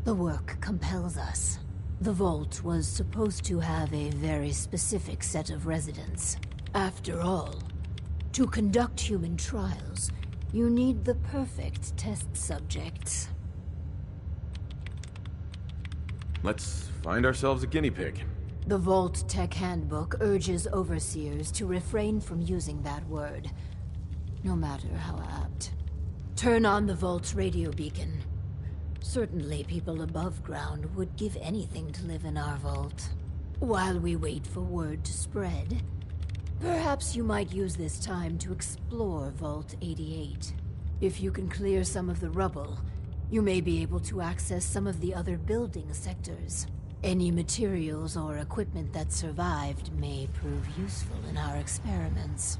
The work compels us. The vault was supposed to have a very specific set of residents. After all, to conduct human trials, you need the perfect test subjects. Let's find ourselves a guinea pig. The Vault Tech Handbook urges overseers to refrain from using that word, no matter how apt. Turn on the Vault's radio beacon. Certainly people above ground would give anything to live in our vault. While we wait for word to spread, perhaps you might use this time to explore Vault 88. If you can clear some of the rubble, you may be able to access some of the other building sectors. Any materials or equipment that survived may prove useful in our experiments.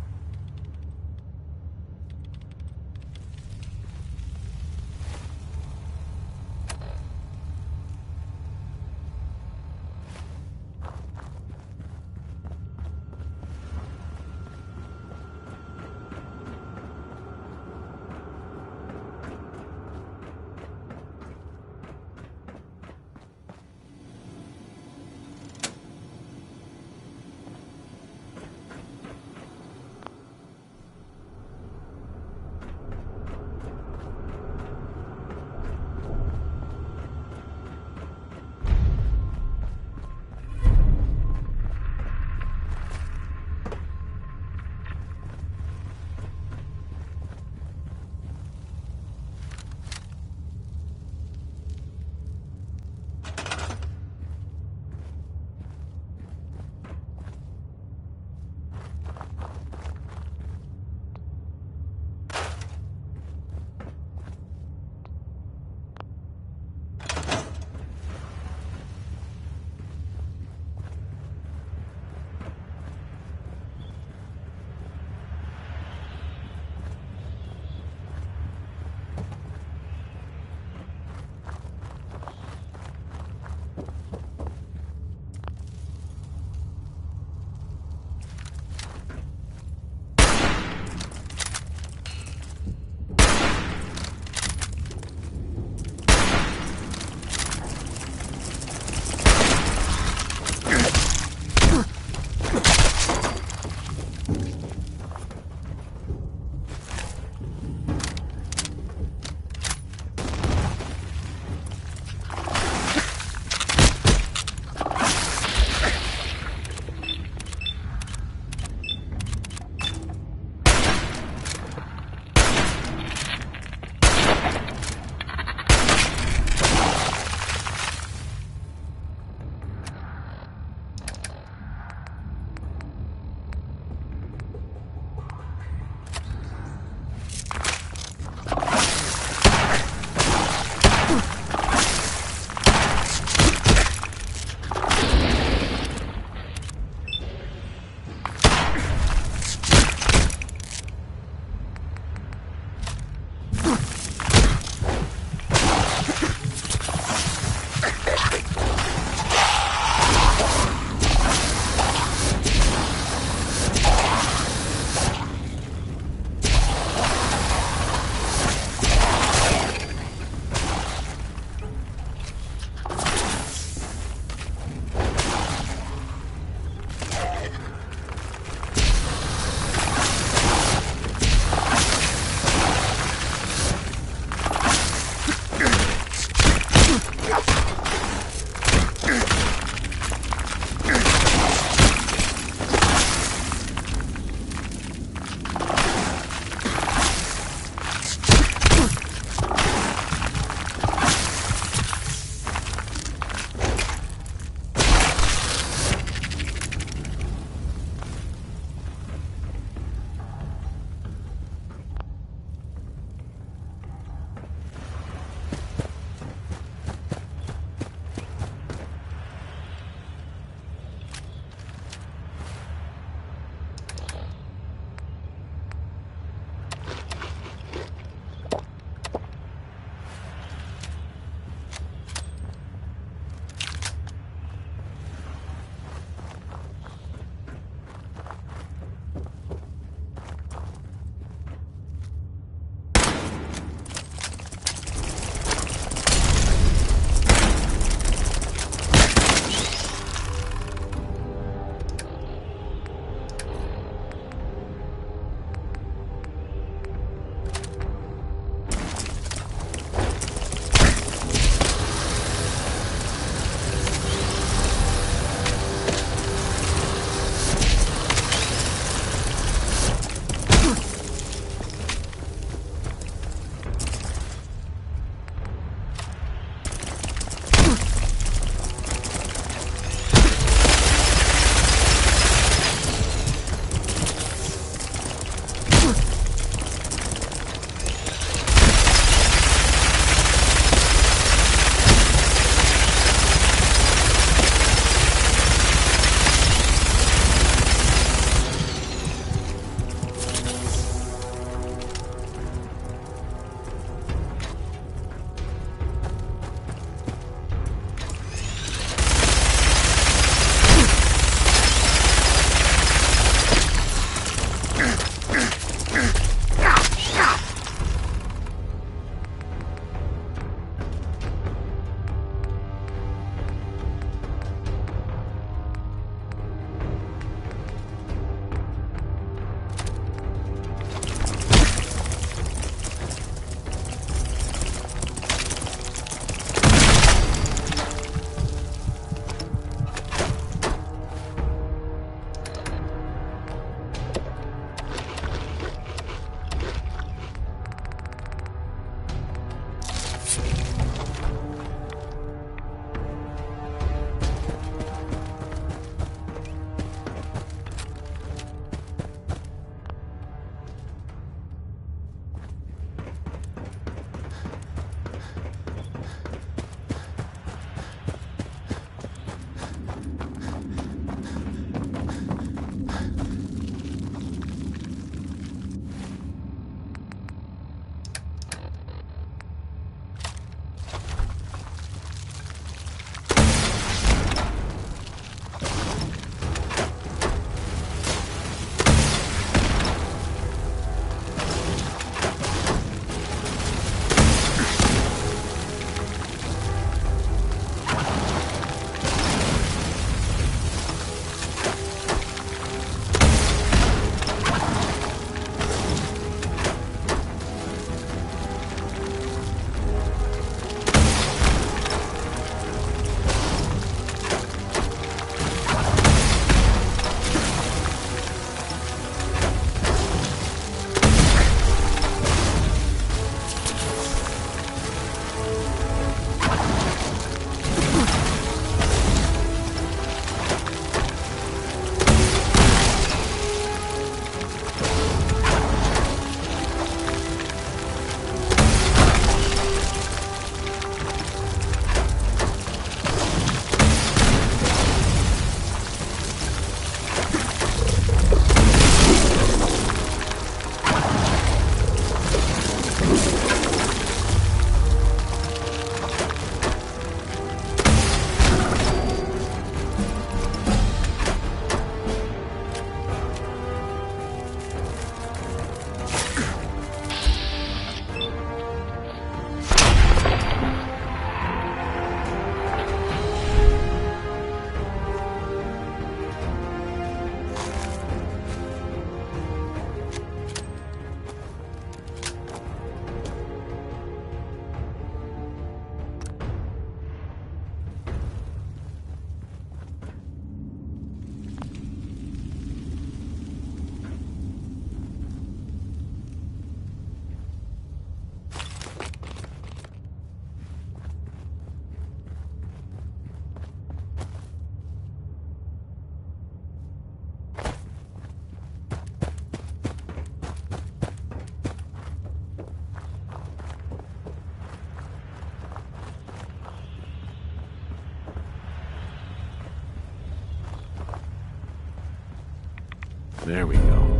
There we go.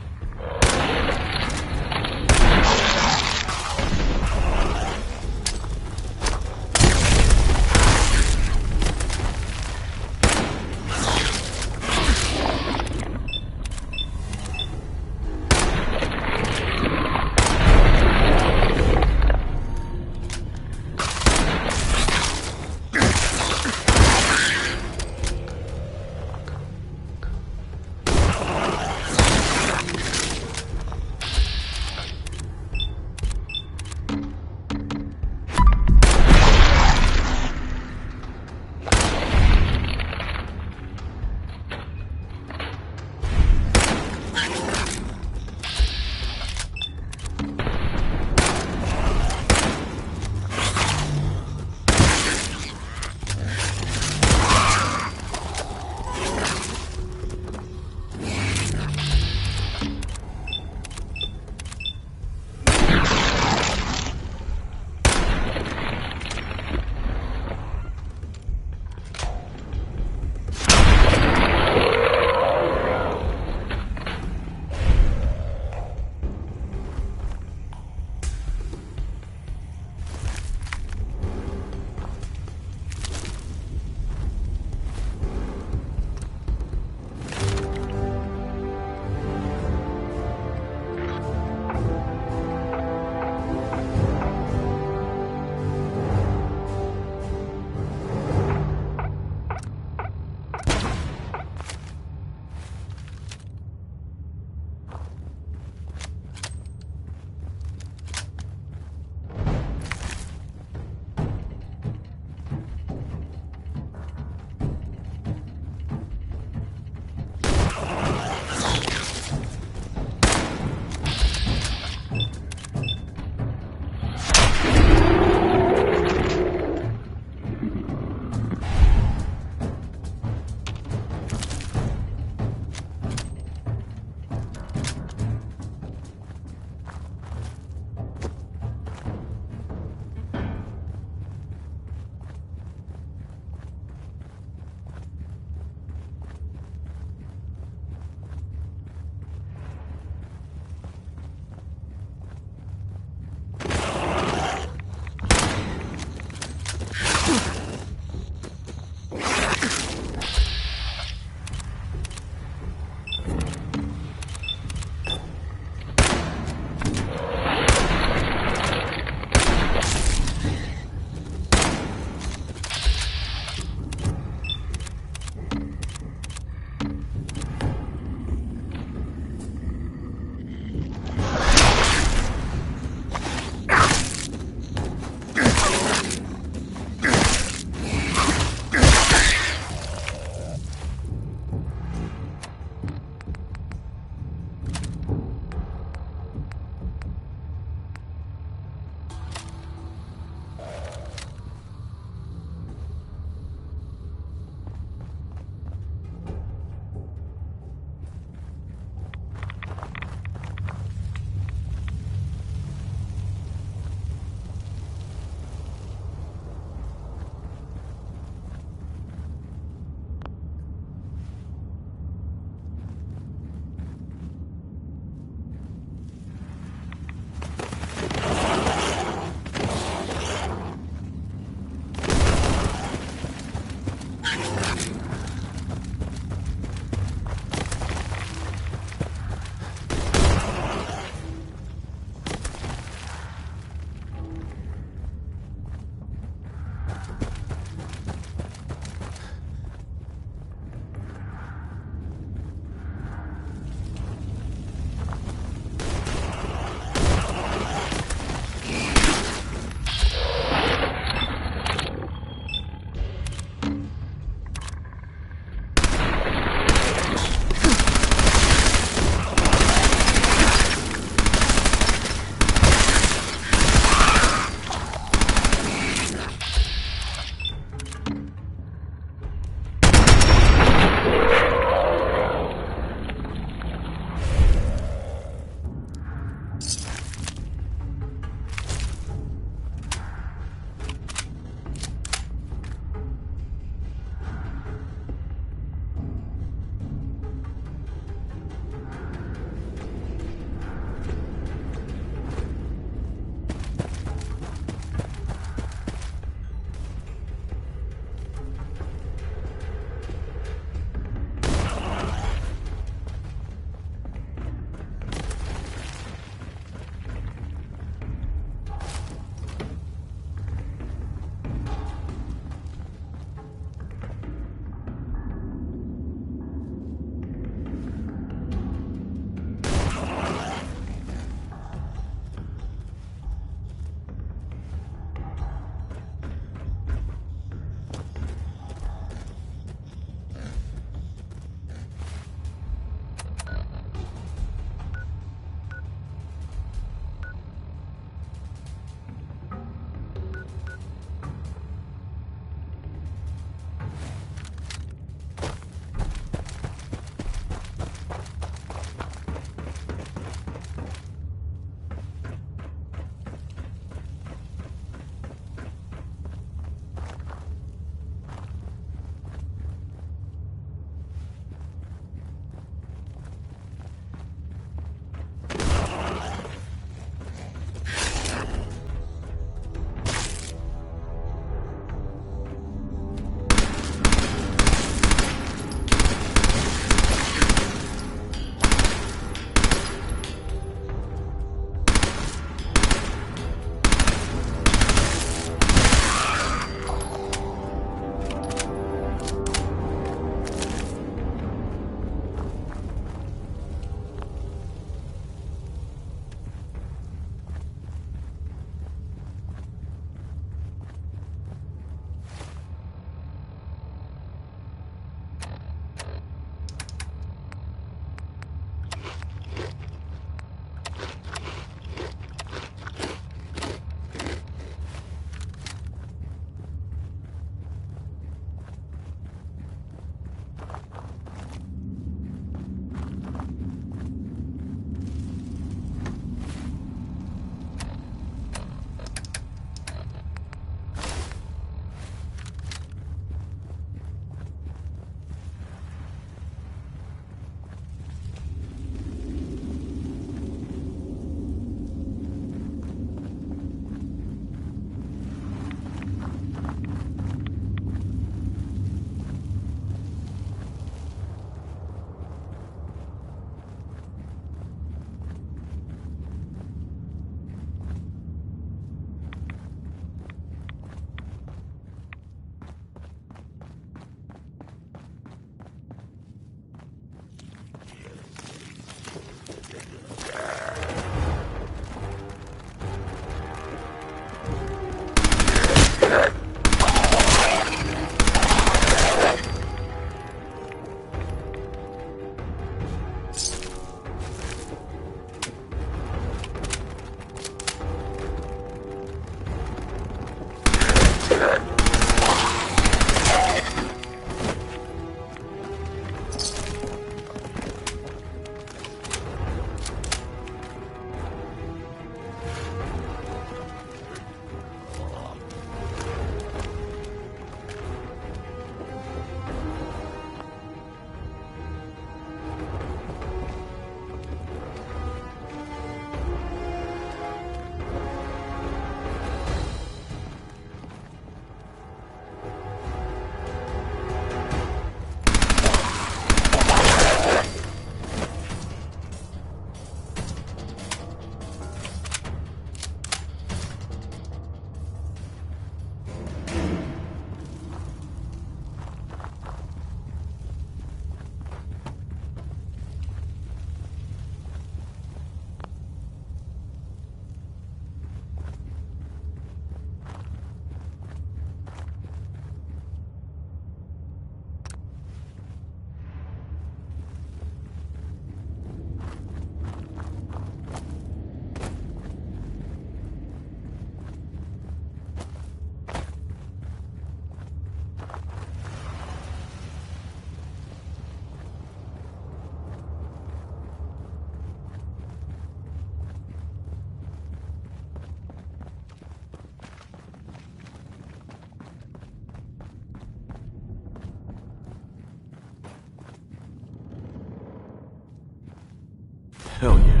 Hell yeah.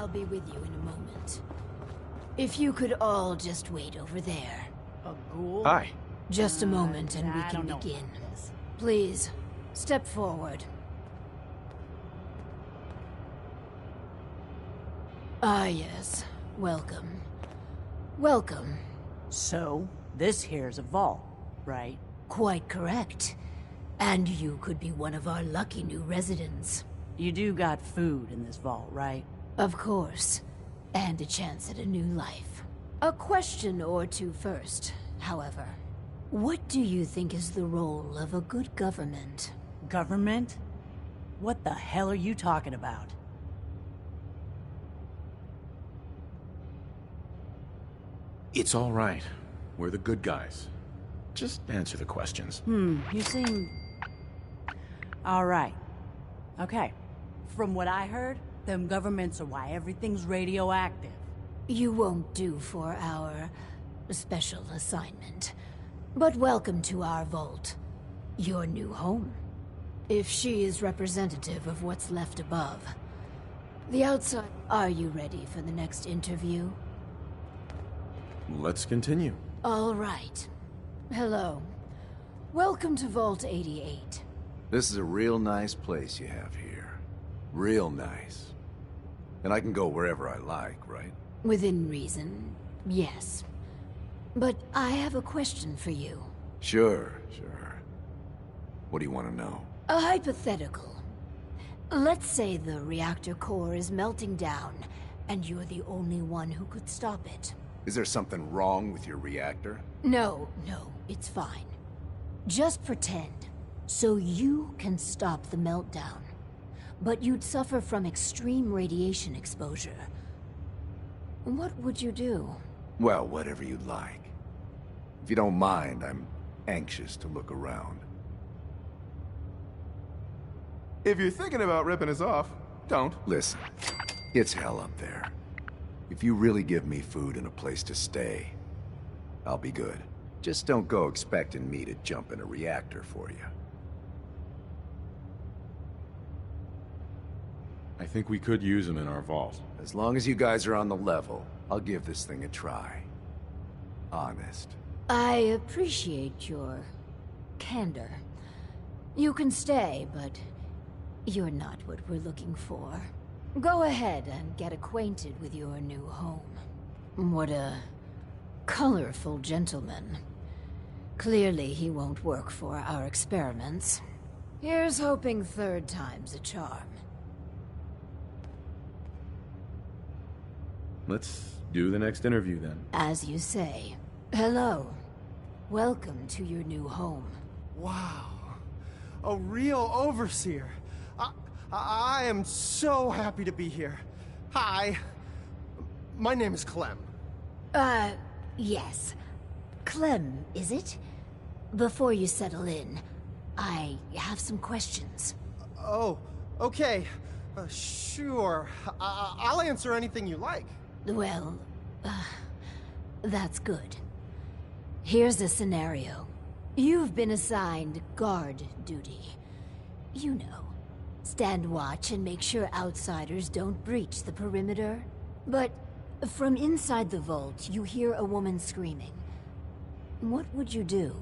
I'll be with you in a moment. If you could all just wait over there. A ghoul? Hi. Just a moment and we can begin. Please, step forward. Ah, yes. Welcome. Welcome. So, this here's a vault, right? Quite correct. And you could be one of our lucky new residents. You do got food in this vault, right? Of course. And a chance at a new life. A question or two first, however. What do you think is the role of a good government? Government? What the hell are you talking about? It's all right. We're the good guys. Just answer the questions. You seem... All right. Okay. From what I heard, them governments are why everything's radioactive. You won't do for our special assignment. But welcome to our vault. Your new home. If she is representative of what's left above. The outside... Are you ready for the next interview? Let's continue. All right. Hello. Welcome to Vault 88. This is a real nice place you have here. Real nice. And I can go wherever I like, right? Within reason, yes. But I have a question for you. Sure. What do you want to know? A hypothetical. Let's say the reactor core is melting down, and you're the only one who could stop it. Is there something wrong with your reactor? No, it's fine. Just pretend, so you can stop the meltdown. But you'd suffer from extreme radiation exposure. What would you do? Well, whatever you'd like. If you don't mind, I'm anxious to look around. If you're thinking about ripping us off, don't. Listen, it's hell up there. If you really give me food and a place to stay, I'll be good. Just don't go expecting me to jump in a reactor for you. I think we could use them in our vault. As long as you guys are on the level, I'll give this thing a try. Honest. I appreciate your candor. You can stay, but you're not what we're looking for. Go ahead and get acquainted with your new home. What a colorful gentleman. Clearly he won't work for our experiments. Here's hoping third time's a charm. Let's do the next interview then. As you say. Hello. Welcome to your new home. Wow. A real overseer. I am so happy to be here. Hi. My name is Clem. Yes. Clem, is it? Before you settle in, I have some questions. Oh, okay. Sure. I'll answer anything you like. Well, that's good. Here's a scenario. You've been assigned guard duty. You know. Stand watch and make sure outsiders don't breach the perimeter. But from inside the vault, you hear a woman screaming. What would you do?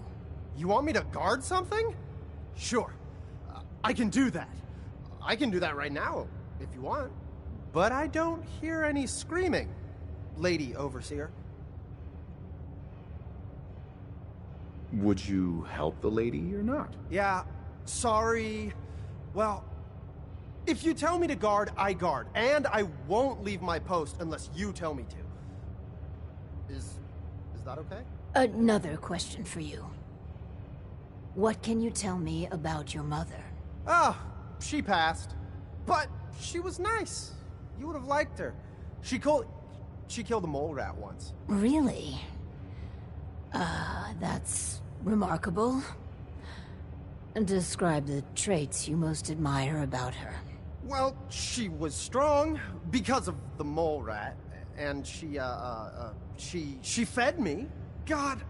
You want me to guard something? Sure. I can do that. I can do that right now, if you want. But I don't hear any screaming, Lady Overseer. Would you help the lady or not? Yeah, sorry. Well, if you tell me to guard, I guard. And I won't leave my post unless you tell me to. Is that okay? Another question for you. What can you tell me about your mother? Oh, she passed. But she was nice. You would have liked her. She killed a mole rat once. Really? That's remarkable. Describe the traits you most admire about her. Well, she was strong because of the mole rat, and she fed me. God,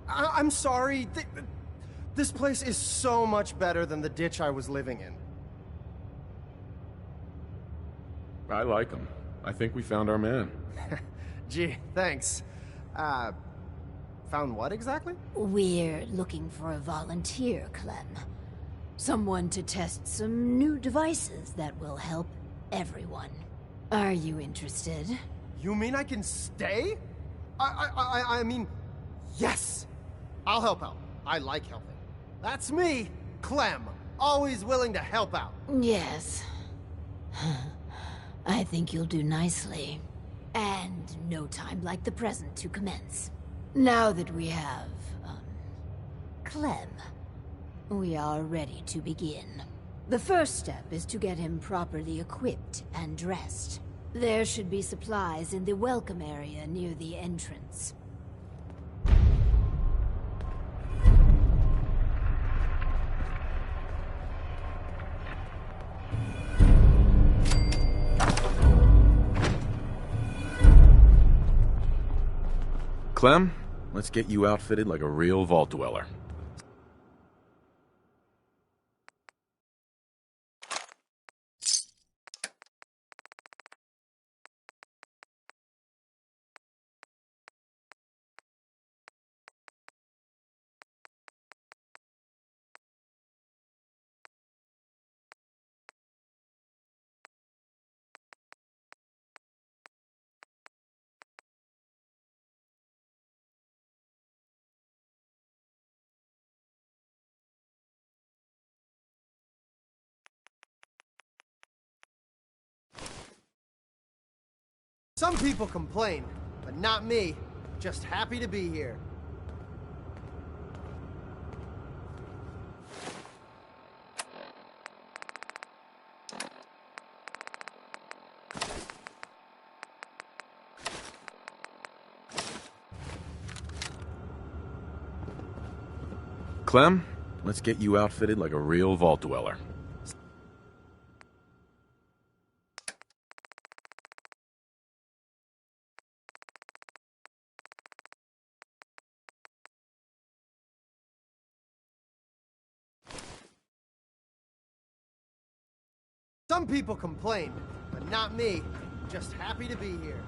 I'm sorry. This place is so much better than the ditch I was living in. I like him. I think we found our man. Gee, thanks. Found what exactly? We're looking for a volunteer, Clem. Someone to test some new devices that will help everyone. Are you interested? You mean I can stay? I mean, yes! I'll help out. I like helping. That's me, Clem. Always willing to help out. Yes. I I think you'll do nicely. And no time like the present to commence. Now that we have, Clem, we are ready to begin. The first step is to get him properly equipped and dressed. There should be supplies in the welcome area near the entrance. Clem, let's get you outfitted like a real vault dweller. Some people complain, but not me. Just happy to be here. Clem, let's get you outfitted like a real vault dweller. Some people complain, but not me. Just happy to be here.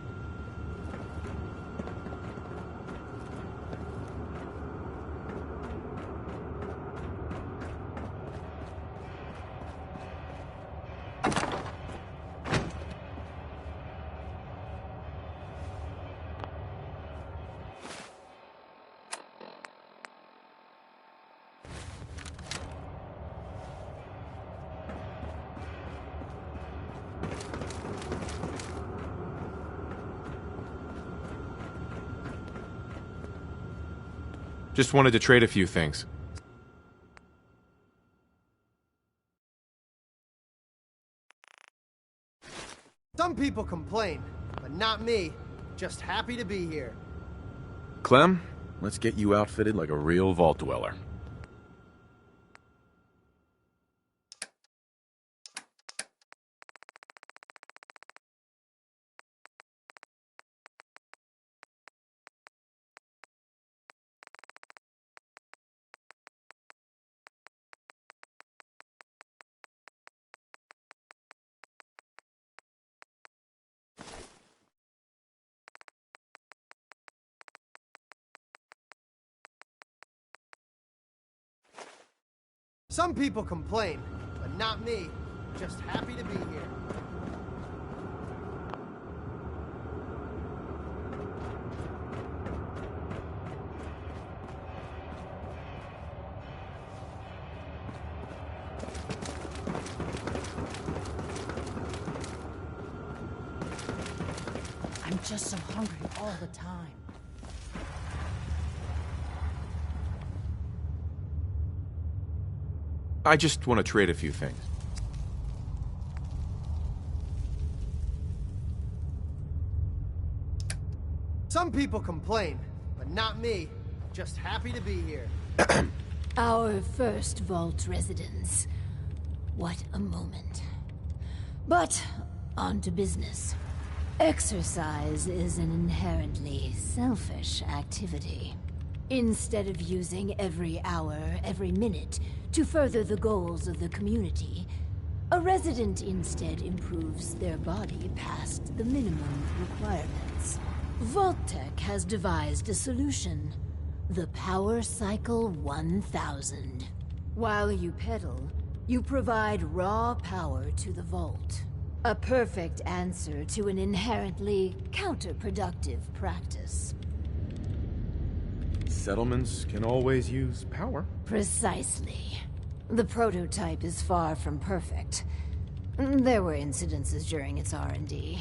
Just wanted to trade a few things. Some people complain, but not me. Just happy to be here. Clem, let's get you outfitted like a real vault dweller. Some people complain, but not me. Just happy to be here. I'm just so hungry all the time. I just want to trade a few things. Some people complain, but not me. Just happy to be here. Our first vault residence. What a moment. But, on to business. Exercise is an inherently selfish activity. Instead of using every hour, every minute, to further the goals of the community, a resident instead improves their body past the minimum requirements. Vault-Tec has devised a solution. The Power Cycle 1000. While you pedal, you provide raw power to the vault. A perfect answer to an inherently counterproductive practice. Settlements can always use power. Precisely. The prototype is far from perfect, There were incidences during its R&D.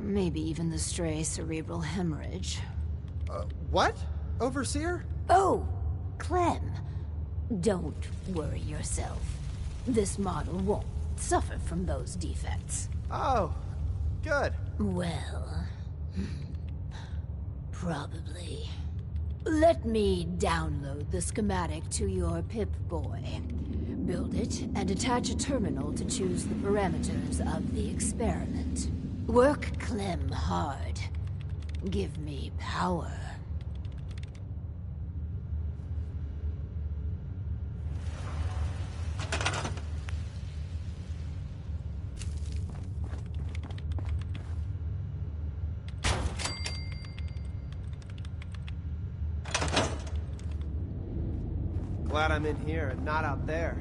Maybe even the stray cerebral hemorrhage. What? Overseer? Oh, Clem. Don't worry yourself. This model won't suffer from those defects. Oh, good. Well, probably. Let me download the schematic to your Pip-Boy. Build it and attach a terminal to choose the parameters of the experiment. Work Clem hard. Give me power. Glad I'm in here and not out there.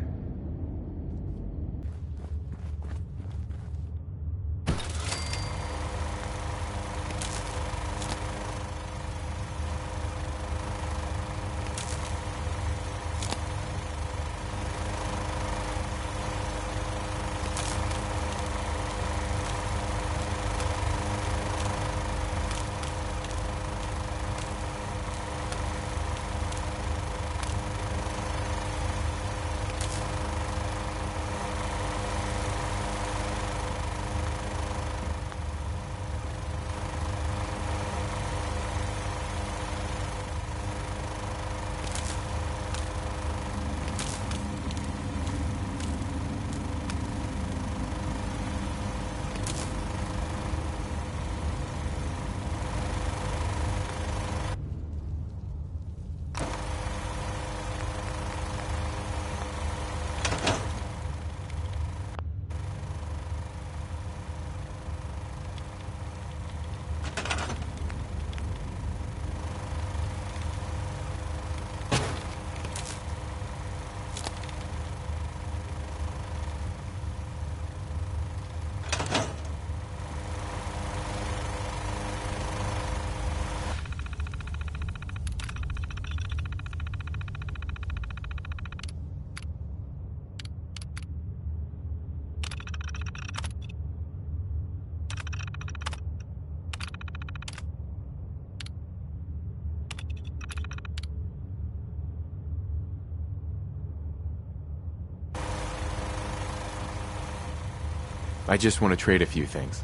I just want to trade a few things.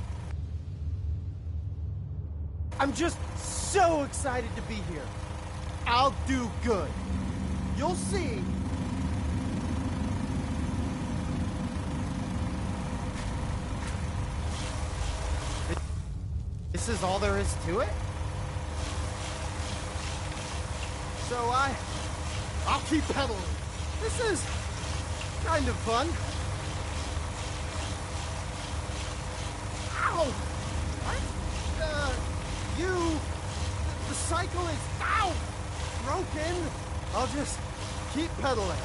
I'm just so excited to be here. I'll do good. You'll see. This is all there is to it? So I'll keep pedaling. This is kind of fun. Ow! What? The cycle is, ow! Broken. I'll just keep pedaling.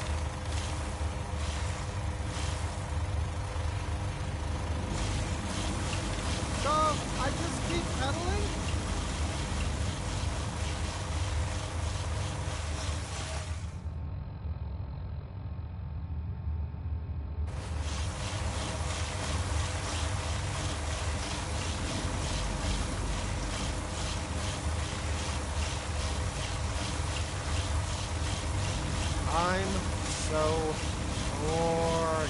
So, I just keep pedaling? I'm so bored.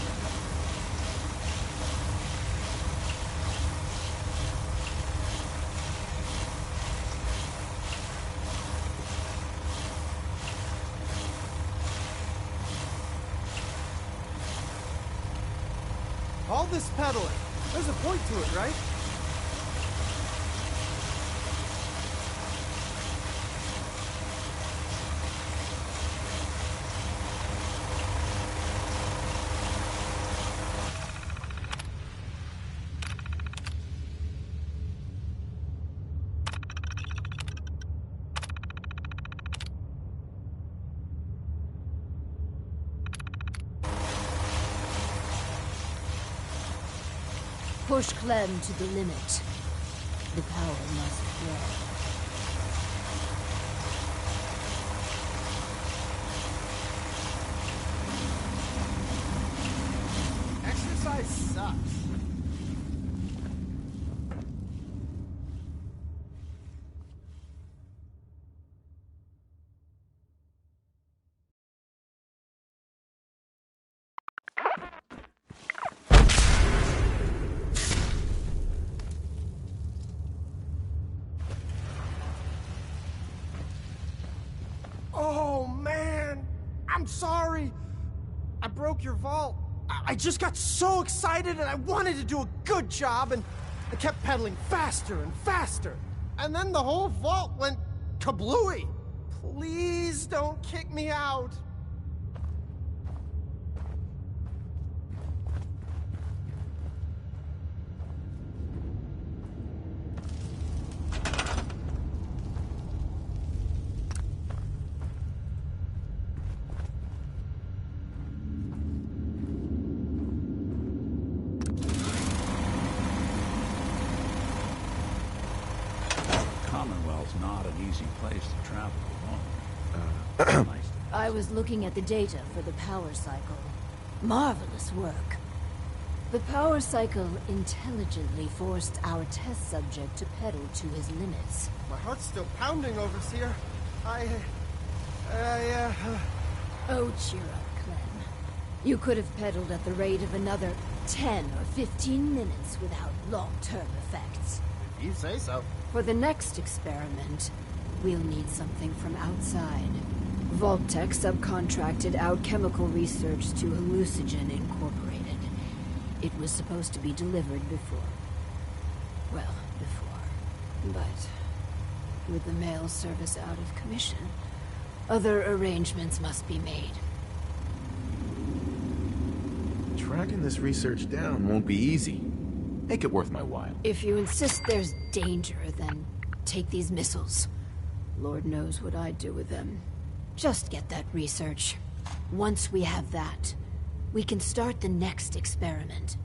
All this pedaling, there's a point to it, right? Push Clem to the limit. The power must flow. guy sucks. Oh, man! I'm sorry! I broke your vault. I just got so excited and I wanted to do a good job and I kept pedaling faster and faster. And then the whole vault went kablooey. Please don't kick me out. Not an easy place to travel alone. I was looking at the data for the power cycle. Marvelous work. The power cycle intelligently forced our test subject to pedal to his limits. My heart's still pounding, Overseer. Oh, cheer up, Clem. You could have pedaled at the rate of another 10 or 15 minutes without long-term effects. If you say so. For the next experiment, we'll need something from outside. Vault-Tec subcontracted out chemical research to Hallucigen Incorporated. It was supposed to be delivered before. But with the mail service out of commission, other arrangements must be made. Tracking this research down won't be easy. Make it worth my while. If you insist there's danger, then take these missiles. Lord knows what I'd do with them. Just get that research. Once we have that, we can start the next experiment.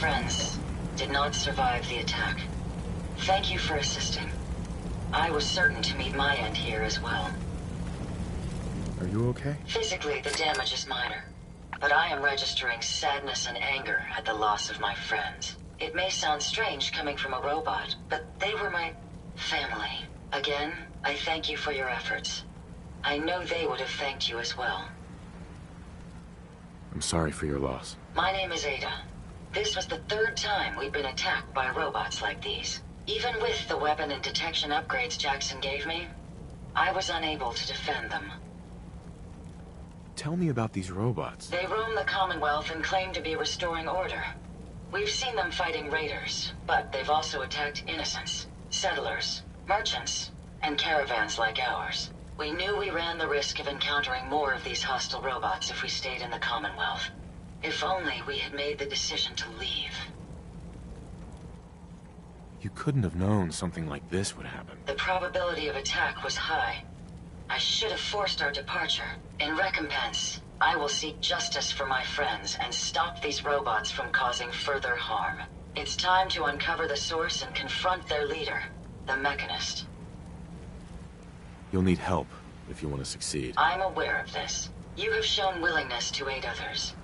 Friends did not survive the attack. Thank you for assisting. I was certain to meet my end here as well. Are you okay? Physically, the damage is minor, but I am registering sadness and anger at the loss of my friends. It may sound strange coming from a robot, but they were my family. Again, I thank you for your efforts. I know they would have thanked you as well. I'm sorry for your loss. My name is Ada. This was the third time we've been attacked by robots like these. Even with the weapon and detection upgrades Jackson gave me, I was unable to defend them. Tell me about these robots. They roam the Commonwealth and claim to be restoring order. We've seen them fighting raiders, but they've also attacked innocents, settlers, merchants, and caravans like ours. We knew we ran the risk of encountering more of these hostile robots if we stayed in the Commonwealth. If only we had made the decision to leave. You couldn't have known something like this would happen. The probability of attack was high. I should have forced our departure. In recompense, I will seek justice for my friends and stop these robots from causing further harm. It's time to uncover the source and confront their leader, the Mechanist. You'll need help if you want to succeed. I'm aware of this. You have shown willingness to aid others.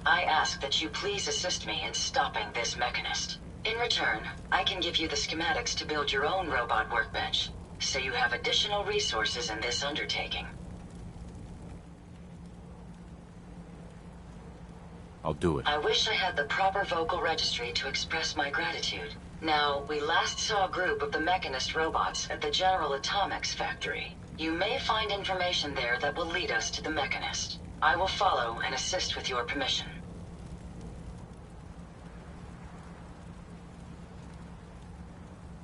I ask that you please assist me in stopping this mechanist. In return, I can give you the schematics to build your own robot workbench, so you have additional resources in this undertaking. I'll do it. I wish I had the proper vocal registry to express my gratitude. Now, we last saw a group of the mechanist robots at the General Atomics factory. You may find information there that will lead us to the mechanist. I will follow and assist with your permission.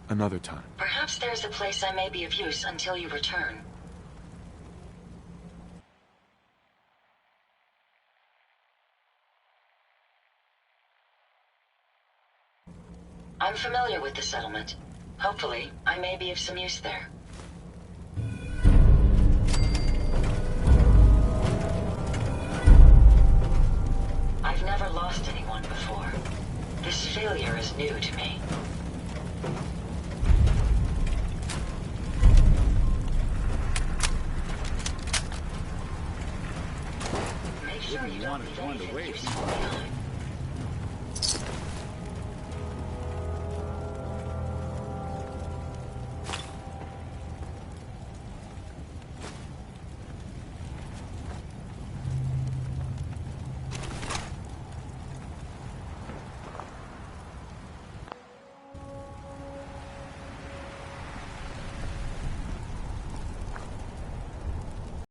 Another time. Perhaps there's a place I may be of use until you return. I'm familiar with the settlement. Hopefully, I may be of some use there. I've never lost anyone before. This failure is new to me. Make sure you don't leave anything useful behind.